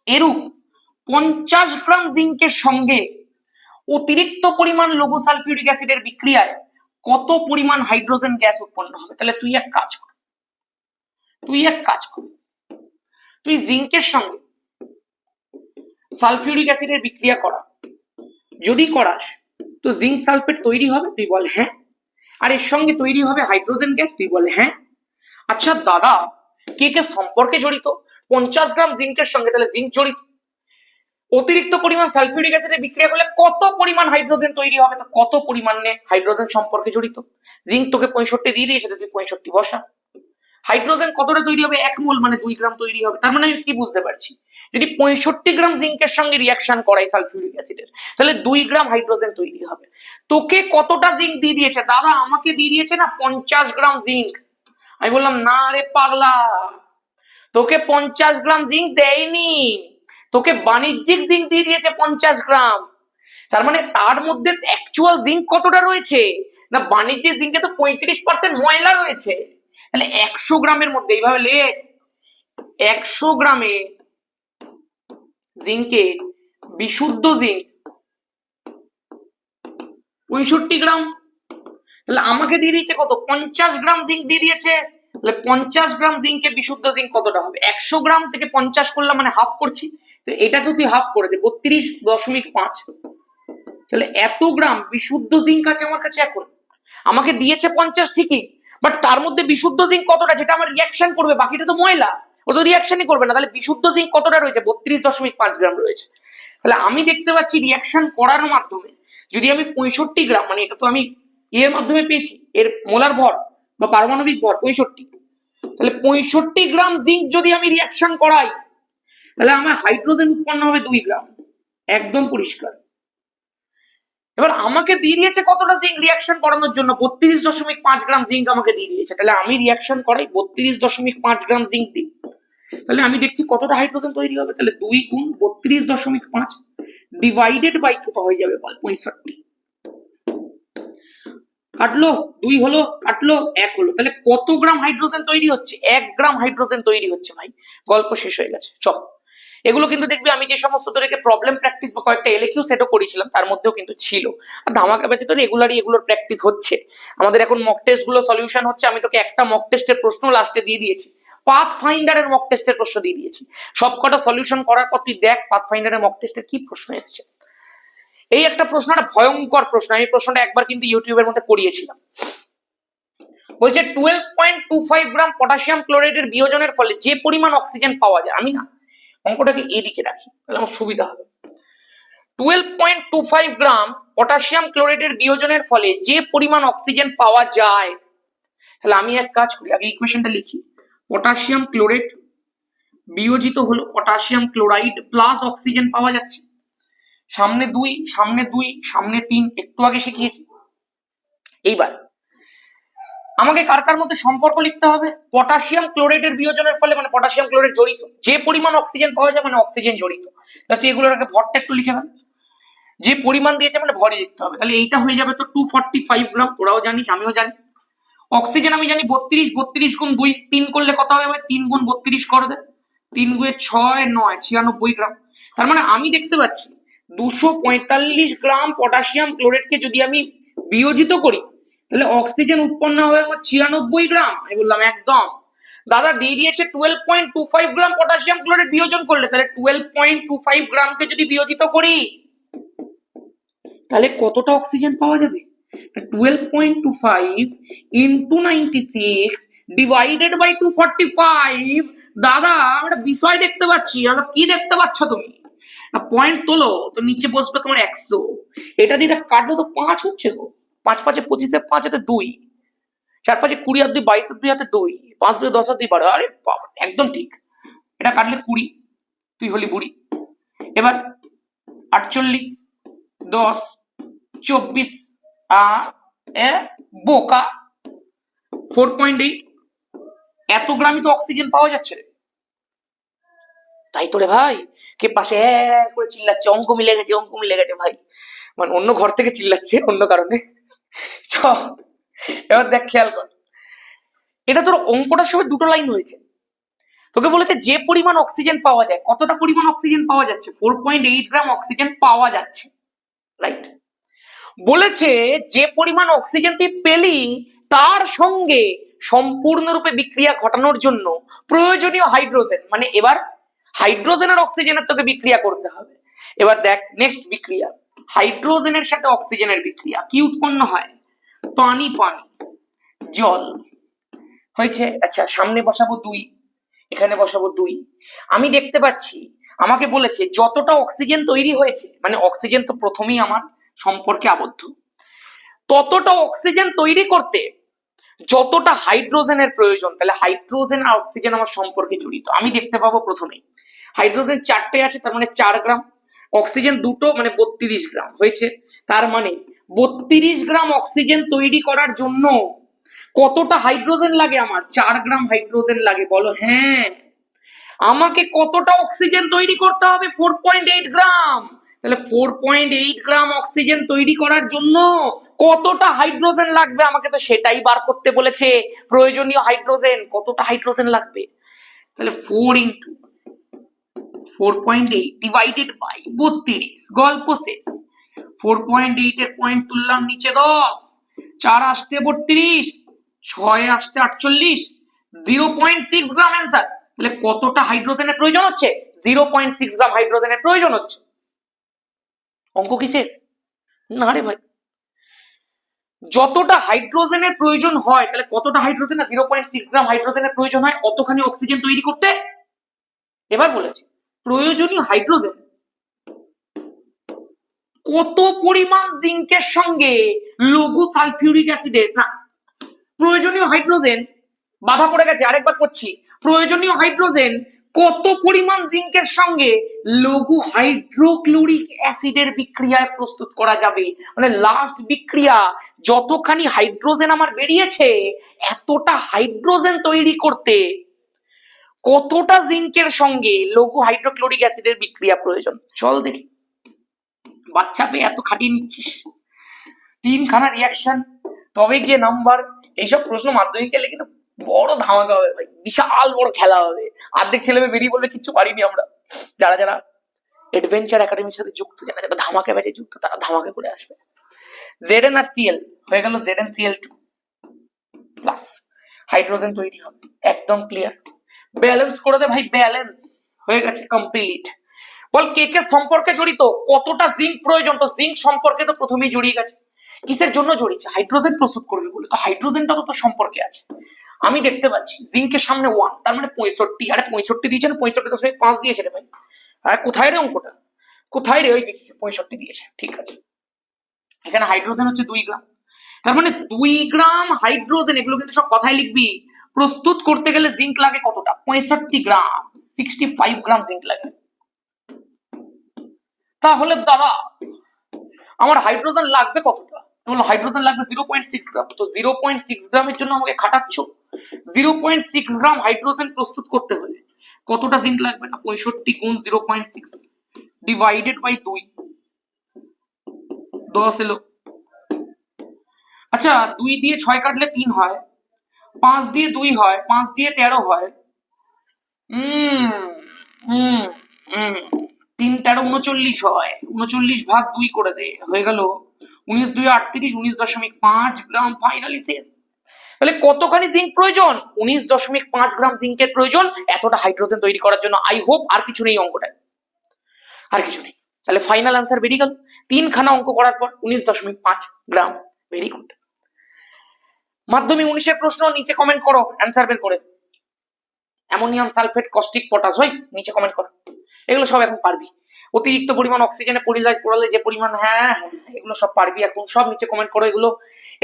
এরূপ 50 গ্রাম জিঙ্কের সঙ্গে অতিরিক্ত পরিমাণ লঘু সালফিউরিক অ্যাসিডের বিক্রিয়ায় কত পরিমাণ হাইড্রোজেন গ্যাস উৎপন্ন হবে। তাহলে তুই এক কাজ কর, তুই জিঙ্কের সঙ্গে সালফিউরিক অ্যাসিডের বিক্রিয়া করা, যদি করাস তো জিঙ্ক সালফেট তৈরি হবে, তুই বল হ্যাঁ। আর এর সঙ্গে তৈরি হবে হাইড্রোজেন গ্যাস, তুই বল হ্যাঁ। আচ্ছা দাদা, কে কে সম্পর্কে জড়িত? 50 গ্রাম জিঙ্কের সঙ্গে তাহলে জিঙ্ক জড়িত, অতিরিক্ত পরিমাণ সালফিউরিক অ্যাসিডে বিক্রিয়া করলে কত পরিমাণ হাইড্রোজেন তৈরি হবে, তো কত পরিমাণে হাইড্রোজেন সম্পর্কে জড়িত। জিঙ্ক তোকে 65 দিয়ে দিয়েছে, তুই 65 বসা। হাইড্রোজেন কতটা তৈরি হবে, 1 মোল মানে 2 গ্রাম তৈরি হবে। তার মানে আমি কি বুঝতে পারছি, যদি 65 গ্রাম জিঙ্কের সঙ্গে রিঅ্যাকশন করাই সালফিউরিক অ্যাসিডের, তাহলে 2 গ্রাম হাইড্রোজেন তৈরি হবে। তোকে কতটা জিঙ্ক দিয়ে দিয়েছে? দাদা আমাকে দিয়ে দিয়েছে না 50 গ্রাম জিঙ্ক। আমি বললাম না রে পাগলা, তোকে 50 গ্রাম জিঙ্ক দেয়নি, তোকে বাণিজ্যিক জিঙ্ক দিয়ে দিয়েছে 50 গ্রাম। তার মানে তার মধ্যে অ্যাকচুয়াল জিঙ্ক কতটা রয়েছে না, বাণিজ্যিক জিঙ্কে তো 35% ময়লা রয়েছে। তাহলে 100 গ্রামের মধ্যে এইভাবে লেখ, 100 গ্রামে জিঙ্কে বিশুদ্ধ জিঙ্ক 65 গ্রাম। তাহলে আমাকে দিয়ে দিয়েছে কত, 50 গ্রাম জিঙ্ক দিয়ে দিয়েছে। তাহলে 50 গ্রাম জিঙ্কে বিশুদ্ধ জিঙ্ক কতটা হবে, 100 গ্রাম থেকে 50 করলাম মানে হাফ করছি, তো এটাকে তুই হাফ করে দে 32.5। তাহলে এত গ্রাম বিশুদ্ধ জিঙ্ক আছে আমার কাছে এখন। আমাকে দিয়েছে 50 ঠিকই, বাট তার মধ্যে বিশুদ্ধ জিঙ্ক কতটা, যেটা আমার রিঅ্যাকশন করবে, বাকিটা তো ময়লা, ও তো রিঅ্যাকশনই করবে না। তাহলে বিশুদ্ধ জিঙ্ক কতটা রয়েছে, 32.5 গ্রাম রয়েছে। তাহলে আমি দেখতে পাচ্ছি রিঅ্যাকশন করার মাধ্যমে যদি আমি 65 গ্রাম, মানে এটা তো আমি এর মাধ্যমে পেয়েছি, এর মোলার ভর বা পারমাণবিক ভর 65, তাহলে 65 গ্রাম জিঙ্ক যদি আমি রিঅ্যাকশন করাই, তাহলে আমার হাইড্রোজেন উৎপন্ন হবে 2 গ্রাম, একদম পরিষ্কার। এবার আমাকে দিয়ে দিয়েছে কতটা জিঙ্ক রিঅ্যাকশন করানোর জন্য, 32.5 গ্রাম জিঙ্ক আমাকে দিয়ে দিয়েছে। তাহলে আমি রিঅ্যাকশন করাই 32.5 গ্রাম জিঙ্ক দিই, তাহলে আমি দেখছি কতটা হাইড্রোজেন তৈরি হবে। তাহলে 2 গুণ 32.5 ডিভাইডেড বাই কত হয়ে যাবে বল, 65। কাটলো 2 হলো, কাটলো 1 হলো, তাহলে কত গ্রাম হাইড্রোজেন তৈরি হচ্ছে, 1 গ্রাম হাইড্রোজেন তৈরি হচ্ছে ভাই। গল্প শেষ হয়ে গেছে। চল, এগুলো কিন্তু দেখবি আমি যে সমস্ত তোদেরকে প্রবলেম প্র্যাকটিস বা কয়েকটা এলকিউ সেটও করেছিলাম তার মধ্যেও কিন্তু ছিল। আর ধামাকা ব্যাচে তো রেগুলারই এগুলোর প্র্যাকটিস হচ্ছে। আমাদের এখন মক টেস্ট গুলো সলিউশন হচ্ছে। আমি তোকে একটা মক টেস্টের প্রশ্ন লাস্টে দিয়ে দিয়েছি, পাথ ফাইন্ডারের মক টেস্টের প্রশ্ন দিয়ে দিয়েছি। সবকটা সলিউশন করার পর তুই দেখ পাথ ফাইন্ডারের মক টেস্টের কি প্রশ্ন এসছে। এই একটা প্রশ্ন, একটা ভয়ঙ্কর প্রশ্ন, আমি প্রশ্নটা একবার কিন্তু ইউটিউবের মধ্যে করিয়েছিলাম। বলছে 12.25 গ্রাম পটাশিয়াম ক্লোরাইডের বিয়োজনের ফলে যে পরিমাণ অক্সিজেন পাওয়া যায়, আমি না অঙ্কটাকে এদিকে রাখি তাহলে আমার সুবিধা হবে। 12.25 গ্রাম পটাশিয়াম ক্লোরাইডের বিয়োজনের ফলে যে পরিমাণ অক্সিজেন পাওয়া যায়, তাহলে আমি এক কাজ করি, আগে ইকুয়েশনটা লিখি। পটাশিয়াম ক্লোরাইড বিয়োজিত হলো পটাশিয়াম ক্লোরাইড প্লাস অক্সিজেন পাওয়া যাচ্ছে। সামনে 2, সামনে 2, সামনে 3, একটু আগে শিখিয়েছি। এইবার আমাকে কার কার মধ্যে সম্পর্ক লিখতে হবে? পটাশিয়াম ক্লোরাইডের বিয়োজনের ফলে মানে পটাশিয়াম ক্লোরাইড জড়িত, যে পরিমাণ অক্সিজেন পাওয়া যায় মানে অক্সিজেন জড়িত। তাহলে তুই এগুলোর আগে ভরটা একটু লিখে ফেল, যে পরিমাণ দিয়েছে মানে ভরই লিখতে হবে। তাহলে এইটা হয়ে যাবে তো 245 গ্রাম, তোরাও জানিস আমিও জানি। অক্সিজেন আমি জানি 32, 32 গুণ 2, 3 করলে কত হবে ভাই? 3 গুণ 32 করবে, 3 গুণে 6, 9, 96 গ্রাম। তার মানে আমি দেখতে পাচ্ছি 245 গ্রাম পটাশিয়াম ক্লোরাইডকে যদি আমি বিয়োজিত করি তাহলে অক্সিজেন উৎপন্ন হবে আমার 96 গ্রাম। আমি বললাম একদম। দাদা দিয়ে দিয়েছে 12.25 গ্রাম পটাশিয়াম ক্লোরাইড বিয়োজন করলে, তাহলে 12.25 গ্রামকে যদি বিয়োজিত করি তাহলে কতটা অক্সিজেন পাওয়া যাবে? 12.25 ইন্টু 96 ডিভাইডেড বাই 245। দাদা আমরা বিষয় দেখতে পাচ্ছি, আমরা কি দেখতে পাচ্ছ তুমি? পয়েন্ট তোলো তো নিচে বসবে তোমার 100, এটা দিয়ে কাটলো তো 5 হচ্ছে গো। 5 5 25, 5 হাতে 2, 4 5 20 আর 2 22, 2 হাতে 2, 5 2 10 আর 2 12। আরে বাবা একদম ঠিক, এটা কাটলে 20, তুই হলি বুড়ি। এবার 48, 10, 24 আর বোকা 4.8, এত গ্রামই তো অক্সিজেন পাওয়া যাচ্ছে রে। তাই তো রে ভাই, কে পাশে করে চিল্লাচ্ছে অঙ্ক মিলে গেছে, অঙ্ক মিলে গেছে ভাই, মানে অন্য ঘর থেকে চিল্লাচ্ছে অন্য কারণে। চ এবার দেখ খেয়াল কর, এটা তোর অঙ্কটার সময় দুটো লাইন হয়েছে। তোকে বলেছে যে পরিমাণ অক্সিজেন পাওয়া যায়, কতটা পরিমাণ অক্সিজেন পাওয়া যাচ্ছে? 4.8 গ্রাম অক্সিজেন পাওয়া যাচ্ছে, রাইট? বলেছে যে পরিমাণ অক্সিজেন তুই পেলি তার সঙ্গে সম্পূর্ণরূপে বিক্রিয়া ঘটানোর জন্য প্রয়োজনীয় হাইড্রোজেন, মানে এবার হাইড্রোজেন আর অক্সিজেনের তোকে বিক্রিয়া করতে হবে। এবার দেখ নেক্সট বিক্রিয়া, হাইড্রোজেনের সাথে অক্সিজেনের বিক্রিয়া, কি উৎপন্ন হয়? পানি, পানি জল হয়েছে। আচ্ছা সামনে বসাবো 2, এখানে বসাবো 2। আমি দেখতে পাচ্ছি আমাকে বলেছে যতটা অক্সিজেন তৈরি হয়েছে, মানে অক্সিজেন তো প্রথমেই আমার সম্পর্কে আবদ্ধ, ততটা অক্সিজেন তৈরি করতে যতটা হাইড্রোজেনের প্রয়োজন, তাহলে হাইড্রোজেন আর অক্সিজেন আমার সম্পর্কে জড়িত। আমি দেখতে পাবো প্রথমেই হাইড্রোজেন 4টে আছে, তার মানে 4 গ্রাম, অক্সিজেন 2টো মানে 32 গ্রাম হয়েছে। তার মানে 32 গ্রাম অক্সিজেন তৈরি করার জন্য কতটা হাইড্রোজেন লাগে আমার? 4 গ্রাম হাইড্রোজেন লাগে। বলো হ্যাঁ। আমাকে কতটা অক্সিজেন তৈরি করতে হবে? 4.8 গ্রাম। তাহলে 4.8 গ্রাম অক্সিজেন তৈরি করার জন্য কতটা হাইড্রোজেন লাগবে আমাকে তো সেটাই বার করতে বলেছে। প্রয়োজনীয় হাইড্রোজেন কতটা হাইড্রোজেন লাগবে? তাহলে 4 ইন্টু 4.8 ডিভাইডেড বাই 32, গল্প শেষ। 4.8 এর পয়েন্ট তুললাম নিচে 10, 4 আসতে 32, 6 আসতে 48, 0.6 গ্রাম অ্যান্সার। তাহলে কতটা হাইড্রোজেনের প্রয়োজন হচ্ছে? 0.6 গ্রাম হাইড্রোজেনের প্রয়োজন হচ্ছে। অঙ্ক কি শেষ? না রে ভাই, যতটা হাইড্রোজেনের প্রয়োজন হয় তাহলে কতটা হাইড্রোজেন? না 0.6 গ্রাম হাইড্রোজেনের প্রয়োজন হয় অতখানি অক্সিজেন তৈরি করতে। এবার বলেছে প্রয়োজনীয় হাইড্রোজেন কত পরিমাণ জিঙ্কের সঙ্গে লঘু সালফিউরিক অ্যাসিডের, না প্রয়োজনীয় হাইড্রোজেন বাধা পড়ে গেছে, আরেকবার করছি। প্রয়োজনীয় হাইড্রোজেন কত পরিমাণ জিঙ্কের সঙ্গে লঘু হাইড্রোক্লোরিক অ্যাসিডের বিক্রিয়ায় প্রস্তুত করা যাবে, মানে লাস্ট বিক্রিয়া যতখানি হাইড্রোজেন আমার বেরিয়েছে এতটা হাইড্রোজেন তৈরি করতে কতটা জিঙ্কের সঙ্গে লঘু হাইড্রোক্লোরিক অ্যাসিডের বিক্রিয়া প্রয়োজন। চল দেখি, বাচ্চা পেয়ে এত খাটিয়ে নিচ্ছিস, 3খানা রিয়াকশন তবে গিয়ে নাম্বার। এইসব প্রশ্ন মাধ্যমিকে এলে কিন্তু বড় ধামাকা হবে ভাই, বিশাল বড় খেলা হবে। অর্ধেক ছেলে মেয়ে বেরিয়ে বলবে কিচ্ছু পারিনি আমরা। যারা যারা অ্যাডভেঞ্চার একাডেমির সাথে যুক্ত, যারা যারা ধামাকা ব্যাচে যুক্ত, তারা ধামাকা করে আসবে। Zn আর Cl হয়ে গেল, ZnCl2 প্লাস হাইড্রোজেন তৈরি হবে, একদম ক্লিয়ার। ব্যালেন্স করে দে ভাই, ব্যালেন্স হয়ে গেছে কমপ্লিট। বল কে কে সম্পর্কে জড়িত, কতটা জিঙ্ক প্রয়োজন? তো জিঙ্ক সম্পর্কে তো প্রথমেই জড়িয়ে গেছে। কিসের জন্য জড়িয়েছে? হাইড্রোজেন প্রস্তুত করবে বলে। তো হাইড্রোজেনটা তো সম্পর্কে আছে। আমি দেখতে পাচ্ছি জিঙ্কের সামনে 1, তার মানে 65। আরে 65 দিয়েছে না, 65.5 দিয়েছে রে ভাই। কোথায় রে অঙ্কটা, কোথায় রে? ওই 65 দিয়েছে, ঠিক আছে। এখানে হাইড্রোজেন হচ্ছে 2 গ্রাম, তার মানে 2 গ্রাম হাইড্রোজেন। এগুলো কিন্তু সব কথায় লিখবি। প্রস্তুত করতে গেলে জিঙ্ক লাগে কতটা? 65 গ্রাম, 65 গ্রাম জিঙ্ক লাগে। তাহলে দাদা আমার হাইড্রোজেন লাগবে কতটা? হাইড্রোজেন লাগবে 0.6 গ্রাম। তো 0.6 গ্রামের জন্য আমাকে খাটাচ্ছ। 0.6 গ্রাম হাইড্রোজেন প্রস্তুত করতে হলে কতটা জিঙ্ক লাগবে? না 65 গুণ 0.6 ডিভাইডেড বাই 2, 10 এলো। আচ্ছা 2 দিয়ে 6 কাটলে 3 হয়, 5 দিয়ে 2 হয়, 5 দিয়ে 13 হয়। 3 13 39 হয়। 39 ভাগ 2 করে দে, হয়ে গেল 19 2 38, 19.5 গ্রাম। ফাইনালি শেষ। তাহলে কতখানি জিঙ্ক প্রয়োজন? 19.5 গ্রাম জিঙ্কের প্রয়োজন এতটা হাইড্রোজেন তৈরি করার জন্য। আই হোপ আর কিছু নেই অঙ্কটায়, আর কিছু নেই। তাহলে ফাইনাল আনসার বেরিয়ে গেল। 3খানা অঙ্ক করার পর 19.5 গ্রাম। Very good. মাধ্যমিক 19-এর প্রশ্ন নিচে কমেন্ট করো অ্যান্সার বের করে। অ্যামোনিয়াম সালফেট, কস্টিক, পটাশ, হয় নিচে কমেন্ট করো। এগুলো সব এখন পারবি। অতিরিক্ত পরিমাণ অক্সিজেনে পড়ালে যে পরিমাণ, হ্যাঁ এগুলো সব পারবি এখন, সব নিচে কমেন্ট করো এগুলো।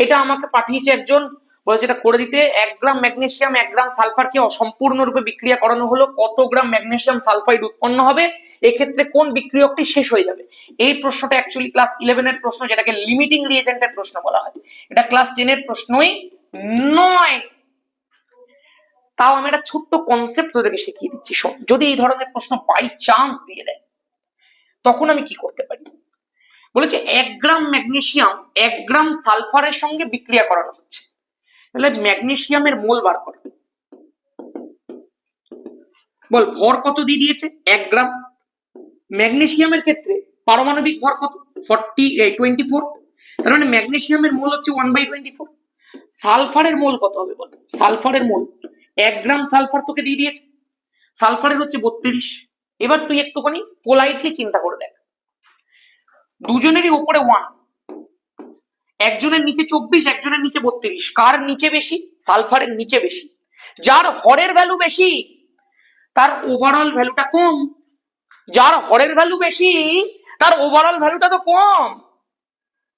এটা আমাকে পাঠিয়েছে একজন, বলেছে এটা করে দিতে। 1 গ্রাম ম্যাগনেসিয়াম 1 গ্রাম সালফারকে অসম্পূর্ণরূপে বিক্রিয়া করানো হলো, কত গ্রাম ম্যাগনেসিয়াম সালফাইড উৎপন্ন হবে? এক্ষেত্রে কোন বিক্রিয়কটি শেষ হয়ে যাবে? এই প্রশ্নটা অ্যাকচুয়ালি ক্লাস 11 এর প্রশ্ন, যেটাকে লিমিটিং রিয়েজেন্টের প্রশ্ন বলা হয়। এটা ক্লাস 10 এর প্রশ্নই নয়। তাও আমি একটা ছোট্ট কনসেপ্ট তোদেরকে শিখিয়ে দিচ্ছি। শোন, যদি এই ধরনের প্রশ্ন বাই চান্স দিয়ে দেয় তখন আমি কি করতে পারি। বলেছে 1 গ্রাম ম্যাগনেসিয়াম 1 গ্রাম সালফারের সঙ্গে বিক্রিয়া করানো হচ্ছে, তাহলে ম্যাগনেসিয়ামের মোল বার করো। বল ভর কত দিয়ে দিয়েছে? 1 গ্রাম। ম্যাগনেসিয়ামের ক্ষেত্রে পারমাণবিক ভর কত? 24। তার মানে ম্যাগনেসিয়ামের মোল হচ্ছে 1/24। সালফারের মোল কত হবে বল? সালফারের মোল 1 গ্রাম সালফার তোকে দিয়ে দিয়েছে, সালফারের হচ্ছে 32। এবার তুই একটুখানি পোলাইটলি চিন্তা করে দেখ, দুজনেরই উপরে 1, একজনের নিচে 24, একজনের নিচে 32। কার নিচে বেশি? সালফারের নিচে বেশি। যার হরের ভ্যালু বেশি তার ওভারঅল ভ্যালুটা কম। যার হরের ভ্যালু বেশি তার ওভারঅল ভ্যালুটা তো কম।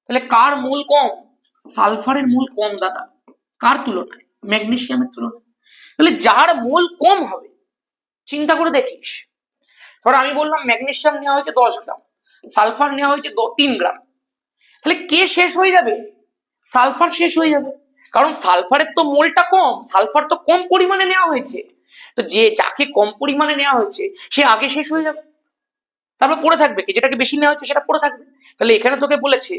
তাহলে কার মোল কম? সালফারের মোল কম দাদা। কার তুলনায়? ম্যাগনেসিয়ামের তুলনায়। তাহলে যার মোল কম হবে, চিন্তা করে দেখিস। ধর আমি বললাম ম্যাগনেসিয়াম নেওয়া হয়েছে 10 গ্রাম, সালফার নেওয়া হয়েছে 3 গ্রাম, তাহলে কে শেষ হয়ে যাবে? সালফার শেষ হয়ে যাবে, কারণ সালফারের তো মোলটা কম, সালফার তো কম পরিমাণে নেওয়া হয়েছে। তো যে যাকে কম পরিমাণে নেওয়া হয়েছে সে আগে শেষ হয়ে যাবে, তারপর পড়ে থাকবে কি যেটাকে বেশি নেওয়া হয়েছে সেটা পড়ে থাকবে। তাহলে এখানে তোকে বলেছে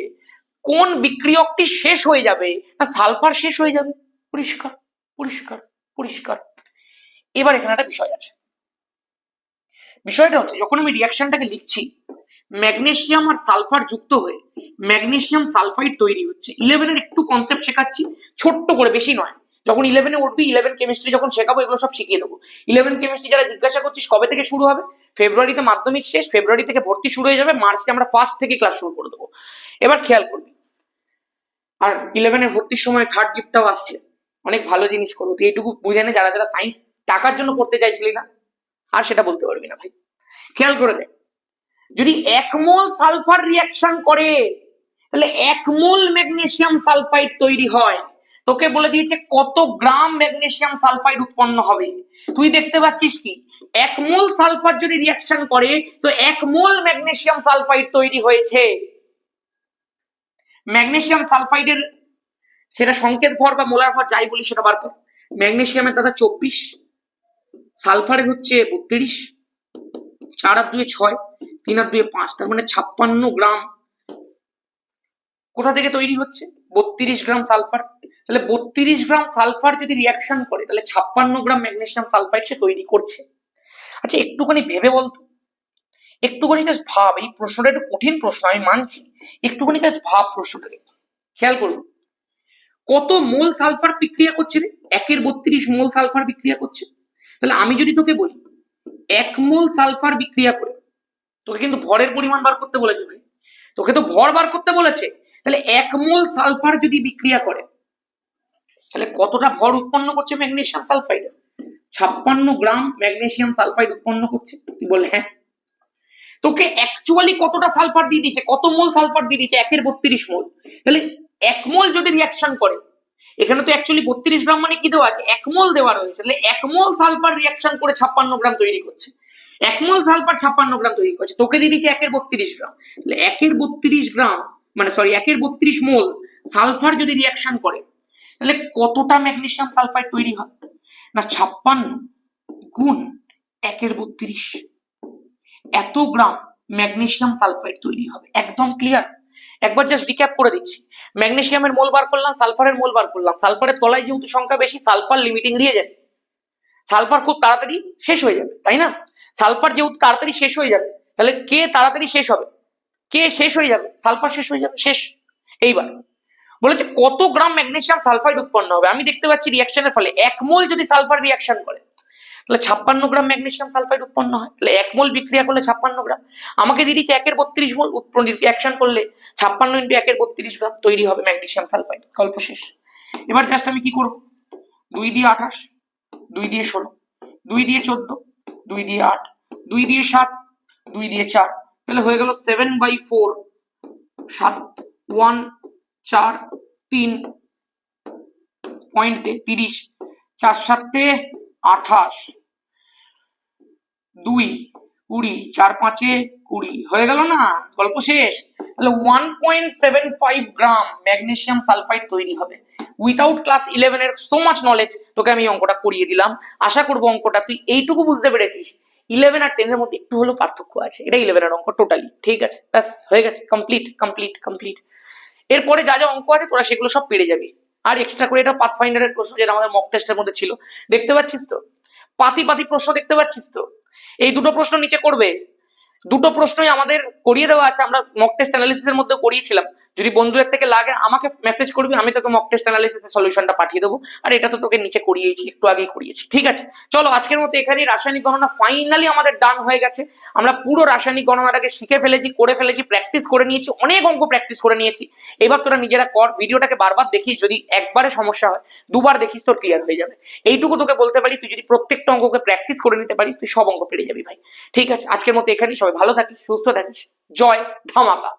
কোন বিক্রিয়কটি শেষ হয়ে যাবে? না সালফার শেষ হয়ে যাবে। পরিষ্কার পরিষ্কার পরিষ্কার। এবার এখানে একটা বিষয় আছে। বিষয়টা হচ্ছে যখন আমি রিয়াকশনটাকে লিখছি, ম্যাগনেসিয়াম আর সালফার যুক্ত হয়ে ম্যাগনেসিয়াম সালফাইড তৈরি হচ্ছে। 11 এর একটু কনসেপ্ট শেখাচ্ছি ছোট্ট করে, বেশি নয়। যখন 11-এ উঠবি, 11 কেমিস্ট্রি যখন শেখাবো এগুলো সব শিখিয়ে দেবো। 11 কেমিস্ট্রি যারা জিজ্ঞাসা করছিস কবে থেকে শুরু হবে, ফেব্রুয়ারিতে মাধ্যমিক শেষ, ফেব্রুয়ারি থেকে ভর্তি শুরু হয়ে যাবে, মার্চে আমরা ফার্স্ট থেকে ক্লাস শুরু করে দেবো। এবার খেয়াল করবি, আর 11-এ ভর্তির সময় থার্ড গিফটটাও আসছে, অনেক ভালো জিনিস করবো। তুই এইটুকু বুঝে নে, যারা যারা সায়েন্স টাকার জন্য পড়তে চাইছিলি না আর সেটা বলতে পারবি না ভাই। খেয়াল করে দেখ, যদি 1 মোল সালফার রিয়াকশন করে তাহলে 1 মোল ম্যাগনেসিয়াম সালফাইড তৈরি হয়। তোকে বলে দিয়েছে কত গ্রাম ম্যাগনেসিয়াম সালফাইড উৎপন্ন হবে। তুই দেখতে পাচ্ছিস কি 1 মোল সালফার যদি রিয়াকশন করে তো 1 মোল ম্যাগনেসিয়াম সালফাইড তৈরি হয়েছে। ম্যাগনেসিয়াম সালফাইডের সেটা সংকেত ভর বা মোলার ভর যাই বলি সেটা বার কর। ম্যাগনেসিয়ামের দাদা 24, সালফারের হচ্ছে 32, 4 আর 2 6, 3 আর 2 5, তার মানে 56 গ্রাম। কোথা থেকে তৈরি হচ্ছে? 32 গ্রাম সালফার। তাহলে 32 গ্রাম সালফার যদি রিয়াকশন করে তাহলে 56 গ্রাম ম্যাগনেসিয়াম সালফাইড সে তৈরি করছে। আচ্ছা একটুখানি ভেবে বলতো, একটুখানি জাস্ট ভাব। এই প্রশ্নটা একটু কঠিন প্রশ্ন আমি মানছি, একটুখানি জাস্ট ভাব প্রশ্নটাকে। খেয়াল করুন কত মোল সালফার বিক্রিয়া করছে রে? 1-এর 32 মোল সালফার বিক্রিয়া করছে। তাহলে আমি যদি তোকে বলি 1 মোল সালফার বিক্রিয়া করে, তোকে কিন্তু ভরের পরিমাণ বার করতে বলেছে ভাই, তোকে তো ভর বার করতে বলেছে। তাহলে 1 মোল সালফার যদি বিক্রিয়া করে তাহলে কতটা ভর উৎপন্ন করছে ম্যাগনেসিয়াম সালফাইড? 56 গ্রাম ম্যাগনেসিয়াম সালফাইড উৎপন্ন করছে। তুই বল হ্যাঁ। তোকে অ্যাকচুয়ালি কতটা সালফার দিয়ে দিচ্ছে, কত মোল সালফার দিয়ে দিচ্ছে? 1 এর 32 মোল। তাহলে 1 মোল যদি রিয়াকশন করে, এখানে তো অ্যাকচুয়ালি 32 গ্রাম মানে কি দেওয়া আছে, 1 মোল দেওয়া রয়েছে, তাহলে 1 মোল সালফার রিয়াকশন করে 56 গ্রাম তৈরি করছে। 1 মোল সালফার 56 গ্রাম তৈরি করছে, তোকে দিয়ে দিচ্ছে 1 এর 32 গ্রাম। তাহলে 1 এর 32 গ্রাম মানে সরি 1 এর 32 মোল সালফার যদি রিয়াকশন করে তাহলে কতটা ম্যাগনেসিয়াম সালফাইড তৈরি হয়? না 56 গুণ 1 এর 32, এত গ্রাম ম্যাগনেসিয়াম সালফাইড তৈরি হবে। একদম ক্লিয়ার? একবার জাস্ট রিক্যাপ করে দিচ্ছি। ম্যাগনেসিয়ামের মোল বার করলাম, সালফারের মোল বার করলাম। সালফারের তলায় যেহেতু সংখ্যা বেশি, সালফার লিমিটিং দিয়ে যায়, সালফার খুব তাড়াতাড়ি শেষ হয়ে যাবে, তাই না? সালফার যেহেতু তাড়াতাড়ি শেষ হয়ে যাবে, তাহলে কে তাড়াতাড়ি শেষ হবে? কে শেষ হয়ে যাবে? সালফার শেষ হয়ে যাবে, শেষ। এইবার বলেছে কত গ্রাম ম্যাগনেসিয়াম সালফাইড উৎপন্ন হবে। আমি দেখতে পাচ্ছি রিয়াকশনের ফলে 1 মোল যদি সালফার রিয়াকশন করে তাহলে 56 গ্রাম ম্যাগনেসিয়াম সালফাইড উৎপন্ন হয়। তাহলে 1 মোল বিক্রিয়া করলে 56 গ্রাম। আমাকে দিয়ে দিচ্ছে 1 এর 32 মোল, রিয়াকশন করলে 56 ইন্টু 1 এর 32 গ্রাম তৈরি হবে ম্যাগনেসিয়াম সালফাইড। গল্প শেষ। এবার জাস্ট আমি কি করব, 2 দিয়ে 28, 2 দিয়ে 16, 2 দিয়ে 14, 2 দিয়ে 8, 2 দিয়ে 7, 2 দিয়ে 4, তাহলে হয়ে গেল 7/4, 7 1 4 3 পয়েন্টে 30, 4 7 28, 2 20, 4 5 20, হয়ে গেল না? গল্প শেষ। তাহলে 1.75 গ্রাম ম্যাগনেসিয়াম সালফাইড তৈরি হবে। উইথাউট ক্লাস 11 এর সো মাচ নলেজ তোকে আমি অঙ্কটা করিয়ে দিলাম। আশা করবো অঙ্কটা তুই এইটুকু বুঝতে পেরেছিস 11 আর 10 এর মধ্যে একটু হলেও পার্থক্য আছে। এটা 11 এর অঙ্ক টোটালি, ঠিক আছে? ব্যাস হয়ে গেছে, কমপ্লিট কমপ্লিট কমপ্লিট। এরপরে যা যা অঙ্ক আছে তোরা সেগুলো সব পেরে যাবি। আর এক্সট্রা করে এটা পাথফাইন্ডারের প্রশ্ন যেটা আমাদের মক টেস্টের মধ্যে ছিল, দেখতে পাচ্ছিস তো? পাতি পাতি প্রশ্ন দেখতে পাচ্ছিস তো? এই দুটো প্রশ্ন নিচে করবে, দুটো প্রশ্নই আমাদের করিয়ে দেওয়া আছে, আমরা মক টেস্ট অ্যানালিসিসের মধ্যে করিয়েছিলাম। যদি বন্ধুদের থেকে লাগে আমাকে মেসেজ করবি, আমি তোকে মক টেস্ট অ্যানালিসিসের সলিউশনটা পাঠিয়ে দেবো। আর এটা তো তোকে নিচে করিয়েছি, একটু আগেই করিয়েছি, ঠিক আছে? চলো আজকের মতো এখানেই রাসায়নিক গণনা ফাইনালি আমাদের ডান হয়ে গেছে। আমরা পুরো রাসায়নিক গণনাটাকে শিখে ফেলেছি, করে ফেলেছি, প্র্যাকটিস করে নিয়েছি, অনেক অঙ্ক প্র্যাকটিস করে নিয়েছি। এবার তোরা নিজেরা কর, ভিডিওটাকে বারবার দেখিস, যদি একবারে সমস্যা হয় 2বার দেখিস তোর ক্লিয়ার হয়ে যাবে। এইটুকু তোকে বলতে পারি, তুই যদি প্রত্যেকটা অঙ্ককে প্র্যাকটিস করে নিতে পারিস তুই সব অঙ্ক পেরে যাবি ভাই। ঠিক আছে, আজকের মতো এখানেই। সবাই ভালো থাকিস, সুস্থ থাকিস। জয় ধামাকা।